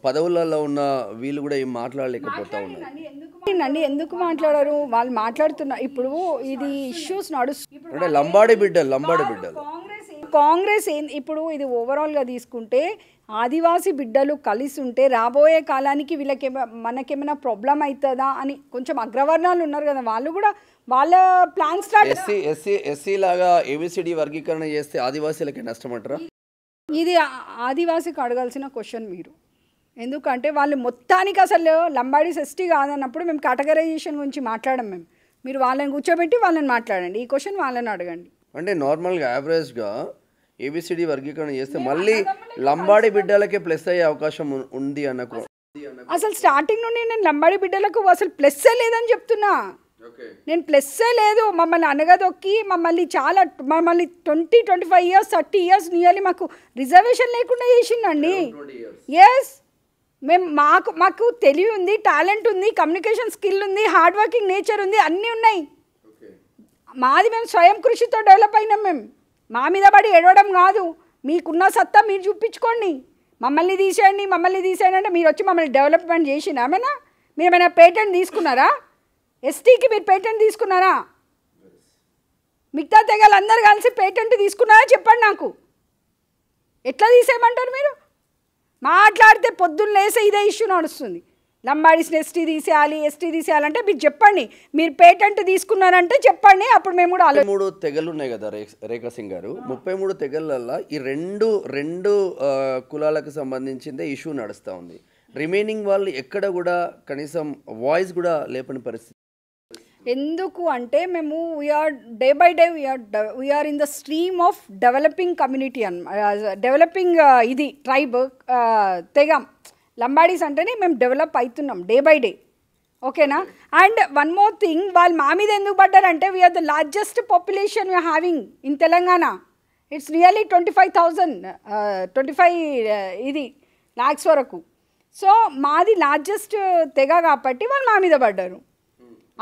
పదవులలో ఉన్న వీళ్ళు కూడా ఏం మాట్లాడలేకపోతా ఉన్నారు. ఎందుకు మాట్లాడారు? వాళ్ళు మాట్లాడుతున్నారు. ఇప్పుడు ఇది ఇష్యూస్ అంటే లంబాడి బిడ్డలు కాంగ్రెస్ ఇప్పుడు ఇది ఓవరాల్గా తీసుకుంటే ఆదివాసీ బిడ్డలు కలిసి ఉంటే రాబోయే కాలానికి వీళ్ళకి మనకేమైనా ప్రాబ్లం అవుతుందా అని కొంచెం అగ్రవర్ణాలు ఉన్నారు కదా, వాళ్ళు కూడా వాళ్ళ ప్లాన్ స్టార్ట్. ఎస్సీ లాగా ఏబిసిడి వర్గీకరణ చేస్తే ఆదివాసీలకి నష్టం అంటారా? ఇది ఆదివాసీకి అడగాల్సిన క్వశ్చన్ మీరు. ఎందుకంటే వాళ్ళు మొత్తానికి అసలు లంబాడీస్ ఎస్టీ కాదన్నప్పుడు మేము కేటగరైజేషన్ గురించి మాట్లాడడం. మీరు వాళ్ళని కూర్చోబెట్టి వాళ్ళని మాట్లాడండి, ఈ క్వశ్చన్ వాళ్ళని అడగండి. అంటే నార్మల్గా యావరేజ్గా ఏబిసిడి వర్గీకరణ చేస్తే మళ్ళీ లంబాడి బిడ్డలకే ప్లస్ అయ్యే అవకాశం ఉంది అన్నకు. అసలు స్టార్టింగ్ నుండి నేను లంబాడి బిడ్డలకు అసలు ప్లస్సే లేదని చెప్తున్నా. నేను ప్లస్సే లేదు, మమ్మల్ని అనగదొక్కి మమ్మల్ని 20-25 ఇయర్స్ 30 ఇయర్స్ నియర్లీ మాకు రిజర్వేషన్ లేకుండా చేసిండండి. ఎస్, మాకు తెలివి ఉంది, టాలెంట్ ఉంది, కమ్యూనికేషన్ స్కిల్ ఉంది, హార్డ్ వర్కింగ్ నేచర్ ఉంది, అన్నీ ఉన్నాయి. మేము స్వయం కృషితో డెవలప్ అయినాం. మా మీద పడి ఏడవడం కాదు. మీకున్న సత్తా మీరు చూపించుకోండి. మమ్మల్ని తీసేయండి అంటే మీరు వచ్చి మమ్మల్ని డెవలప్మెంట్ చేసినా ఏమైనా? మీరు ఏమైనా పేటెంట్ తీసుకున్నారా? ఎస్టీకి మీరు పేటెంట్ తీసుకున్నారా? మిగతా తెగలు అందరు కలిసి పేటెంట్ తీసుకున్నారా చెప్పండి నాకు. ఎట్లా తీసేయమంటారు మీరు? మాట్లాడితే పొద్దున్న లేసే ఇదే ఇష్యూ నడుస్తుంది. లంబాడీస్ని ఎస్టీ తీసేయాలంటే మీరు చెప్పండి. మీరు పేటెంట్ తీసుకున్నారంటే చెప్పండి, అప్పుడు మేము కూడా 33 తెగలు ఉన్నాయి కదా రేఖా సింగ్ గారు. 33 తెగలల్లో ఈ రెండు కులాలకు సంబంధించిందే ఇష్యూ నడుస్తూ ఉంది. రిమైనింగ్ వాళ్ళు ఎక్కడ కూడా కనీసం వాయిస్ కూడా లేపని పరిస్థితి. ఎందుకు అంటే మేము we are day by day we are in the stream of developing community developing ఇది ట్రైబ్ తెగ లంబాడీస్ అంటేనే మేము డెవలప్ అవుతున్నాం డే బై డే. ఓకేనా? అండ్ వన్ మోర్ థింగ్, వాళ్ళు మా మీద ఎందుకు పడ్డారంటే we are the largest population we are having in Telangana. It's really 25 lakhs వరకు. సో మాది లార్జెస్ట్ తెగ కాబట్టి వాళ్ళు మా మీద పడ్డారు.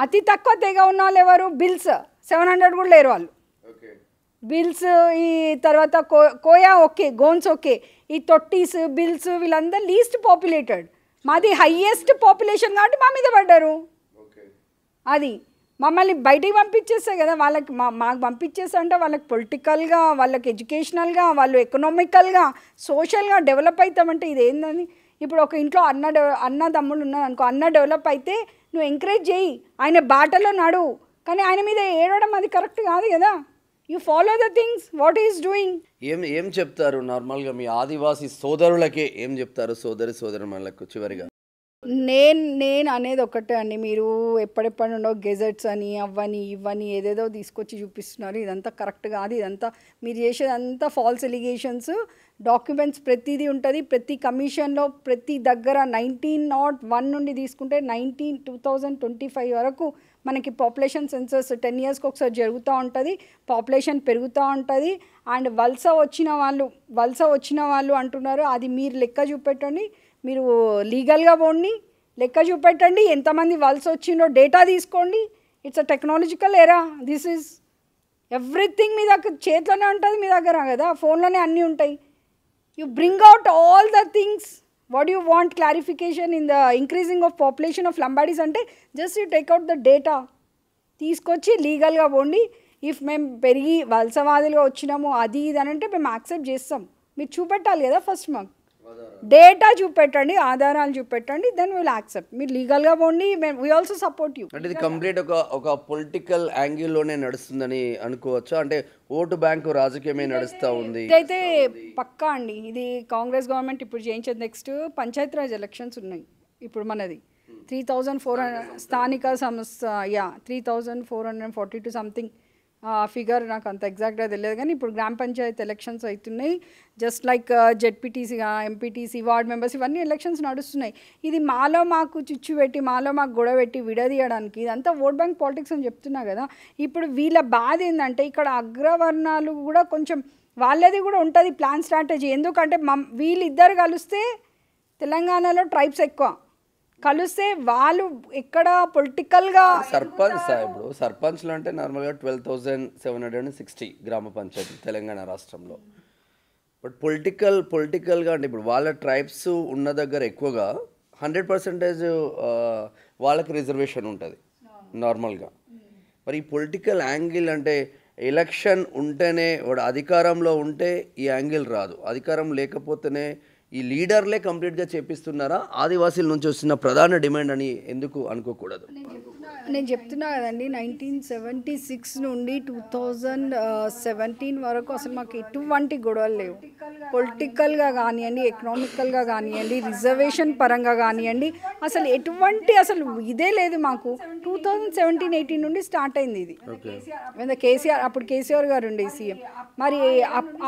అతి తక్కువ తెగ ఉన్న వాళ్ళు ఎవరు? బిల్స్ 700 కూడా లేరు వాళ్ళు. బిల్స్, ఈ తర్వాత కోయా ఓకే, గోన్స్ ఓకే, ఈ తొట్టీస్ బిల్స్ వీళ్ళందరూ లీస్ట్ పాపులేటెడ్. మాది హయ్యెస్ట్ పాపులేషన్ కాబట్టి మా మీద పడ్డారు. అది మమ్మల్ని బయటికి పంపించేస్తే కదా వాళ్ళకి, మాకు పంపించేస్తా అంటే వాళ్ళకి పొలిటికల్గా, వాళ్ళకి ఎడ్యుకేషనల్గా, వాళ్ళు ఎకనామికల్గా, సోషల్గా డెవలప్ అవుతామంటే ఇదేందని. ఇప్పుడు ఒక ఇంట్లో అన్న తమ్ముళ్ళు ఉన్నారు అనుకో, అన్న డెవలప్ అయితే నువ్వు ఎంకరేజ్ చేయి, ఆయన బాటలో నడు, కానీ ఆయన మీద ఏడవడం అది కరెక్ట్ కాదు కదా. You follow the things what is doing. ఏం చెప్తారు నార్మల్గా మీ ఆదివాసీ సోదరులకే ఏం చెప్తారు, సోదరులకు చివరిగా? నేను అనేది ఒకటే అండి, మీరు ఎప్పటి నుండో గెజెట్స్ అని అవ్వని ఇవ్వని ఏదేదో తీసుకొచ్చి చూపిస్తున్నారు. ఇదంతా కరెక్ట్ కాదు. ఇదంతా మీరు చేసేదంతా ఫాల్స్ ఎలిగేషన్స్. డాక్యుమెంట్స్ ప్రతిదీ ఉంటుంది. ప్రతి కమిషన్లో ప్రతి దగ్గర 1901 నుండి తీసుకుంటే 2025 వరకు మనకి పాపులేషన్ సెన్సస్ 10 ఇయర్స్కి ఒకసారి జరుగుతూ ఉంటుంది. పాపులేషన్ పెరుగుతూ ఉంటుంది. అండ్ వలస వచ్చిన వాళ్ళు అంటున్నారు. అది మీరు లెక్క చూపెట్టండి. మీరు లీగల్గా పోండి, లెక్క చూపెట్టండి ఎంతమంది వలస వచ్చిందో డేటా తీసుకోండి. It's a technological era. This is everything మీ దగ్గర చేతిలోనే ఉంటుంది, మీ దగ్గర కదా, ఫోన్లోనే అన్నీ ఉంటాయి. You bring out all the things what you want clarification in the increasing of population of Lambadis అంటే just you take out the data తీసుకొచ్చి లీగల్గా పోండి. ఇఫ్ మేము పెరిగి వలసవాదులుగా వచ్చినాము అది ఇది అని అంటే మేము యాక్సెప్ట్ చేస్తాం. మీరు చూపెట్టాలి కదా ఫస్ట్, మాకు డేటా చూపెట్టండి, ఆధారాలు చూపెట్టండి, దెన్ విల్ యాక్సెప్ట్. మీరు లీగల్గా పోండి, వీ ఆల్సో సపోర్ట్ యూ. అంటే ఇది కంప్లీట్ ఒక పొలిటికల్ యాంగిల్లోనే నడుస్తుందని అనుకోవచ్చా? అంటే ఓటు బ్యాంకు రాజకీయమే నడుస్తూ ఉంది. ఇదైతే పక్కా అండి. ఇది కాంగ్రెస్ గవర్నమెంట్ ఇప్పుడు చేయించేది. నెక్స్ట్ పంచాయతీరాజ్ ఎలక్షన్స్ ఉన్నాయి ఇప్పుడు మనది. 3,400 స్థానిక సంస్థ 3,442 సంథింగ్ ఫిగర్, నాకు అంత ఎగ్జాక్ట్గా తెలియదు. కానీ ఇప్పుడు గ్రామ పంచాయత్ ఎలక్షన్స్ అవుతున్నాయి. జస్ట్ లైక్ జెడ్పీటీసీగా, ఎంపీటీసీ, వార్డ్ మెంబర్స్ ఇవన్నీ ఎలక్షన్స్ నడుస్తున్నాయి. ఇది మాకు చిచ్చు పెట్టి, మాకు గొడవ పెట్టి విడదీయడానికి, ఇదంతా ఓట్ బ్యాంక్ పాలిటిక్స్ అని చెప్తున్నా కదా. ఇప్పుడు వీళ్ళ బాధ ఏంటంటే ఇక్కడ అగ్రవర్ణాలు కూడా కొంచెం వాళ్ళది కూడా ఉంటుంది ప్లాన్ స్ట్రాటజీ. ఎందుకంటే వీళ్ళిద్దరు కలిస్తే తెలంగాణలో ట్రైబ్స్ ఎక్కువ కలిస్తే వాళ్ళు ఎక్కడ పొలిటికల్గా ఇప్పుడు సర్పంచ్లు అంటే నార్మల్గా 12,760 గ్రామ పంచాయతీ తెలంగాణ రాష్ట్రంలో. బట్ పొలిటికల్గా అంటే ఇప్పుడు వాళ్ళ ట్రైబ్స్ ఉన్న దగ్గర ఎక్కువగా 100% వాళ్ళకి రిజర్వేషన్ ఉంటుంది నార్మల్గా. మరి ఈ పొలిటికల్ యాంగిల్ అంటే ఎలక్షన్ ఉంటేనే వాడు అధికారంలో ఉంటే ఈ యాంగిల్ రాదు, అధికారం లేకపోతేనే ఈ లీడర్లే కంప్లీట్గా చేపిస్తున్నారా? ఆదివాసీల నుంచి వస్తున్న ప్రధాన డిమాండ్ అని ఎందుకు అనుకోకూడదు? నేను చెప్తున్నా కదండి, 1976 నుండి 2017 వరకు అసలు మాకు ఎటువంటి గొడవలు లేవు. పొలిటికల్గా కానివ్వండి, ఎకనామికల్గా కానివ్వండి, రిజర్వేషన్ పరంగా కానివ్వండి, అసలు ఇదే లేదు మాకు. 2017-18 నుండి స్టార్ట్ అయింది ఇది. కేసీఆర్, అప్పుడు కేసీఆర్ గారు ఉండే సీఎం, మరి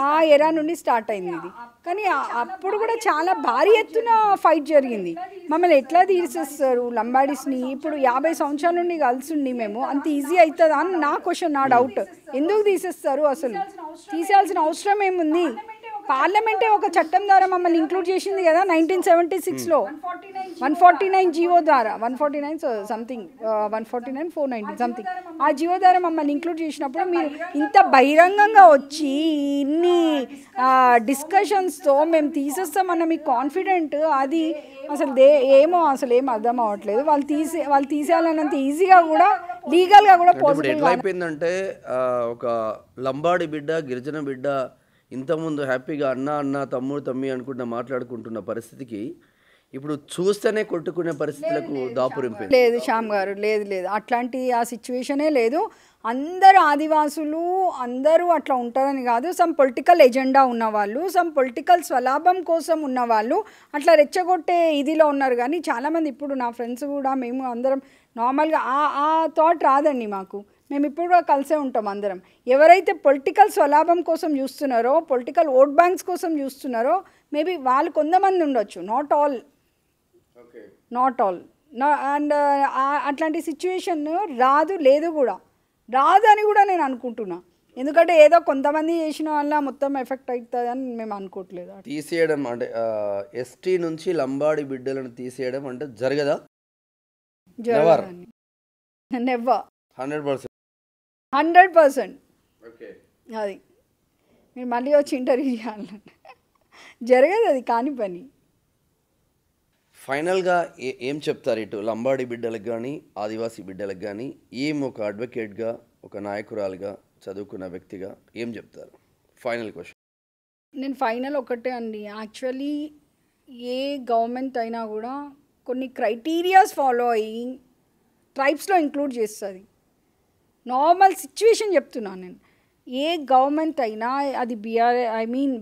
ఆ ఎరా నుండి స్టార్ట్ అయింది ఇది. కానీ అప్పుడు కూడా చాలా భారీ ఎత్తున ఫైట్ జరిగింది. మమ్మల్ని ఎట్లా తీసేస్తారు లంబాడీస్ని? ఇప్పుడు 50 సంవత్సరాల నుండి కలిసి మేము అంత ఈజీ అవుతుందా అని నా క్వశ్చన్, నా డౌట్. ఎందుకు తీసేస్తారు? అసలు తీసేయాల్సిన అవసరం ఏముంది? పార్లమెంటే ఒక చట్టం ద్వారా మమ్మల్ని ఇంక్లూడ్ చేసింది కదా 1976లో 149 జీవో ద్వారా, 149 సంథింగ్ 149 490 సంథింగ్, ఆ జీవో ద్వారా మమ్మల్ని ఇంక్లూడ్ చేసినప్పుడు మీరు ఇంత బహిరంగంగా వచ్చి ఇన్ని డిస్కషన్స్తో మేము తీసేస్తామన్న మీకు కాన్ఫిడెంట్, అది అసలు ఏమో అసలు ఏం అర్థం అవ్వట్లేదు. వాళ్ళు తీసేయాలన్నంత ఈజీగా కూడా లీగల్గా కూడా ఇప్పుడు ఎట్లా అయిపోయిందంటే ఒక లంబాడి బిడ్డ, గిరిజన బిడ్డ ఇంతకుముందు హ్యాపీగా అన్న అన్న తమ్ముడు తమ్మి అనుకుంటా మాట్లాడుకుంటున్న పరిస్థితికి ఇప్పుడు చూస్తేనే కొట్టుకునే పరిస్థితులకు దాపురింపింది. లేదు శ్యామ్ గారు, లేదు అట్లాంటి ఆ సిచ్యువేషనే లేదు. అందరు ఆదివాసులు అందరూ అట్లా ఉంటారని కాదు. సమ్ పొలిటికల్ ఎజెండా ఉన్నవాళ్ళు, సమ్ పొలిటికల్ స్వలాభం కోసం ఉన్నవాళ్ళు అట్లా రెచ్చగొట్టే ఇదిలో ఉన్నారు. కానీ చాలామంది ఇప్పుడు నా ఫ్రెండ్స్ కూడా మేము అందరం నార్మల్గా ఆ థాట్ రాదండి మాకు. మేము ఇప్పుడు కూడా కలిసే ఉంటాం అందరం. ఎవరైతే పొలిటికల్ స్వలాభం కోసం చూస్తున్నారో, పొలిటికల్ ఓట్ బ్యాంక్స్ కోసం చూస్తున్నారో, మేబీ వాళ్ళు కొంతమంది ఉండొచ్చు, నాట్ ఆల్. అండ్ అట్లాంటి సిచ్యువేషన్ లేదు అని కూడా నేను అనుకుంటున్నా. ఎందుకంటే ఏదో కొంతమంది చేసిన వల్ల మొత్తం ఎఫెక్ట్ అవుతుంది అని మేము అనుకోవట్లేదు. తీసేయడం అంటే ఎస్టీ నుంచి లంబాడి బిడ్డలను తీసేయడం అంటే జరగదా? నెవర్. 100%. అది మీరు మళ్ళీ వచ్చి ఇంటర్వ్యూ చేయాలంటే జరగదు, అది కాని పని. ఫైనల్గా ఏం చెప్తారు ఇటు లంబాడి బిడ్డలకు కానీ ఆదివాసీ బిడ్డలకు కానీ? ఏం ఒక అడ్వకేట్గా, ఒక నాయకురాలుగా, చదువుకున్న వ్యక్తిగా ఏం చెప్తారు? Final question. నేను ఫైనల్ ఒకటే అండి, యాక్చువల్లీ ఏ గవర్నమెంట్ అయినా కూడా కొన్ని క్రైటీరియాస్ ఫాలో అయ్యి ట్రైబ్స్లో ఇంక్లూడ్ చేస్తుంది. నార్మల్ సిచ్యువేషన్ చెప్తున్నాను నేను. ఏ గవర్నమెంట్ అయినా అది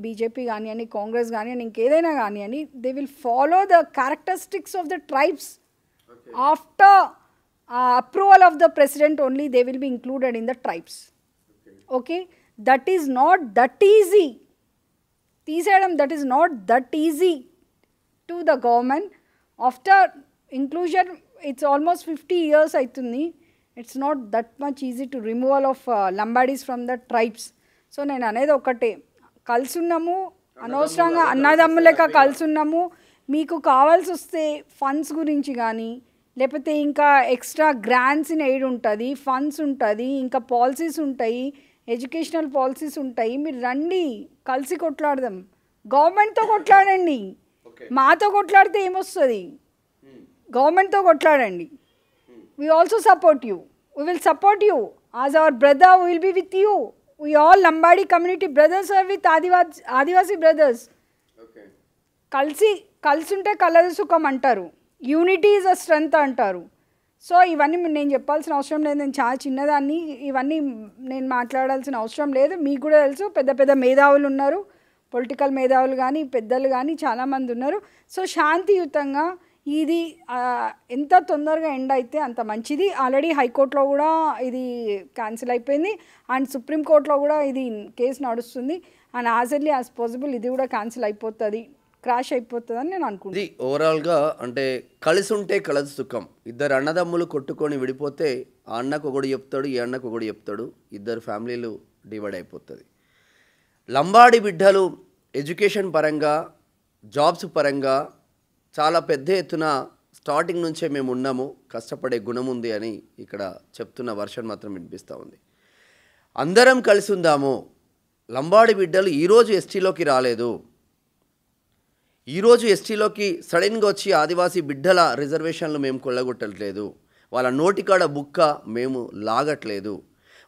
బీజేపీ కానివ్వండి, కాంగ్రెస్ కానివ్వండి, ఇంకేదైనా కానివ్వండి, they will follow the characteristics of the tribes. After approval of the president only they will be included in the tribes. Okay, that is not that easy. తీసేయడం that is not that easy to the government. After inclusion it's almost 50 years అవుతుంది. It's not that much easy to removal of Lambadis from the tribes. So నేను అనేది ఒకటే, కలిసి ఉన్నాము, అనవసరంగా అన్నదమ్ములక కలిసి ఉన్నాము. మీకు కావాల్సి వస్తే ఫండ్స్ గురించి కానీ, లేకపోతే ఇంకా ఎక్స్ట్రా గ్రాంట్స్ ఇన్ ఎయిడ్ ఉంటుంది, ఫండ్స్ ఉంటుంది, ఇంకా పాలసీస్ ఉంటాయి, ఎడ్యుకేషనల్ పాలసీస్ ఉంటాయి. మీరు రండి, కలిసి కొట్లాడదాం. గవర్నమెంట్తో కొట్లాడండి, మాతో కొట్లాడితే ఏమొస్తుంది? గవర్నమెంట్తో కొట్లాడండి. We also support you. We will support you. As our brother, we will be with you. We all Lambadi community brothers are with Adivasi brothers. Okay. కలిసి ఉంటే కలదు సుఖం అంటారు. యూనిటీ ఈజ్ అ స్ట్రెంగ్త్ అంటారు. సో ఇవన్నీ నేను చెప్పాల్సిన అవసరం లేదు. నేను చాలా చిన్నదాన్ని, ఇవన్నీ నేను మాట్లాడాల్సిన అవసరం లేదు. మీకు కూడా తెలుసు, పెద్ద పెద్ద మేధావులు ఉన్నారు, పొలిటికల్ మేధావులు కానీ, పెద్దలు కానీ చాలామంది ఉన్నారు. సో శాంతియుతంగా ఇది ఎంత తొందరగా ఎండ్ అయితే అంత మంచిది. ఆల్రెడీ హైకోర్టులో కూడా ఇది క్యాన్సిల్ అయిపోయింది, అండ్ సుప్రీంకోర్టులో కూడా ఇది కేసు నడుస్తుంది. And as early as possible ఇది కూడా క్యాన్సిల్ అయిపోతుంది, క్రాష్ అయిపోతుంది అని నేను అనుకుంటున్నాను. ఓవరాల్గా అంటే కలిసి ఉంటే కలదు సుఖం. ఇద్దరు అన్నదమ్ములు కొట్టుకొని విడిపోతే ఆ అన్నకు ఒకడు చెప్తాడు, ఈ అన్నకు ఒకడు చెప్తాడు, ఇద్దరు ఫ్యామిలీలు డివైడ్ అయిపోతుంది. లంబాడి బిడ్డలు ఎడ్యుకేషన్ పరంగా, జాబ్స్ పరంగా చాలా పెద్ద ఎత్తున స్టార్టింగ్ నుంచే మేము ఉన్నాము, కష్టపడే గుణం ఉంది అని ఇక్కడ చెప్తున్న వర్షన్ మాత్రం వినిపిస్తూ ఉంది. అందరం కలిసి ఉందాము. లంబాడి బిడ్డలు ఈరోజు ఎస్టీలోకి రాలేదు. ఈరోజు ఎస్టీలోకి సడన్గా వచ్చి ఆదివాసీ బిడ్డల రిజర్వేషన్లు మేము కొల్లగొట్టట్లేదు, వాళ్ళ నోటికాడ బుక్క మేము లాగట్లేదు.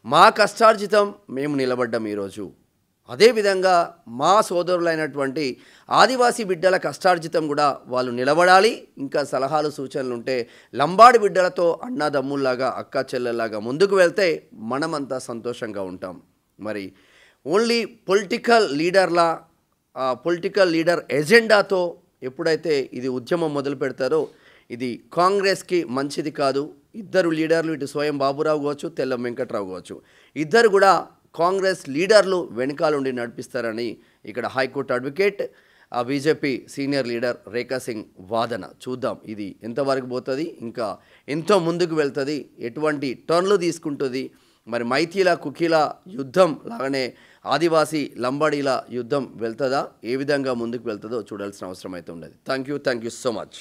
మా కష్టార్జితం మేము నిలబడ్డాం ఈరోజు. అదేవిధంగా మా సోదరులైనటువంటి ఆదివాసీ బిడ్డల కష్టార్జితం కూడా వాళ్ళు నిలబడాలి. ఇంకా సలహాలు సూచనలు ఉంటే లంబాడి బిడ్డలతో అన్నదమ్ముల్లాగా, అక్క చెల్లెల్లాగా ముందుకు వెళ్తే మనమంతా సంతోషంగా ఉంటాం. మరి ఓన్లీ పొలిటికల్ లీడర్ ఎజెండాతో ఎప్పుడైతే ఇది ఉద్యమం మొదలు పెడతారో ఇది కాంగ్రెస్కి మంచిది కాదు. ఇద్దరు లీడర్లు, ఇటు స్వయం బాబురావు కావచ్చు, తెల్లం వెంకట్రావు కావచ్చు, ఇద్దరు కూడా కాంగ్రెస్ లీడర్లు వెనకాలండి నడిపిస్తారని ఇక్కడ హైకోర్టు అడ్వకేట్ ఆ బీజేపీ సీనియర్ లీడర్ రేఖా సింగ్ వాదన. చూద్దాం ఇది ఎంతవరకు పోతుంది, ఇంకా ఎంతో ముందుకు వెళ్తుంది, ఎటువంటి టర్న్లు తీసుకుంటుంది, మరి మైథిల కుకీల యుద్ధం లాగానే ఆదివాసీ లంబాడీల యుద్ధం వెళ్తుందా, ఏ విధంగా ముందుకు వెళ్తుందో చూడాల్సిన అవసరం అయితే ఉండదు. Thank you so much.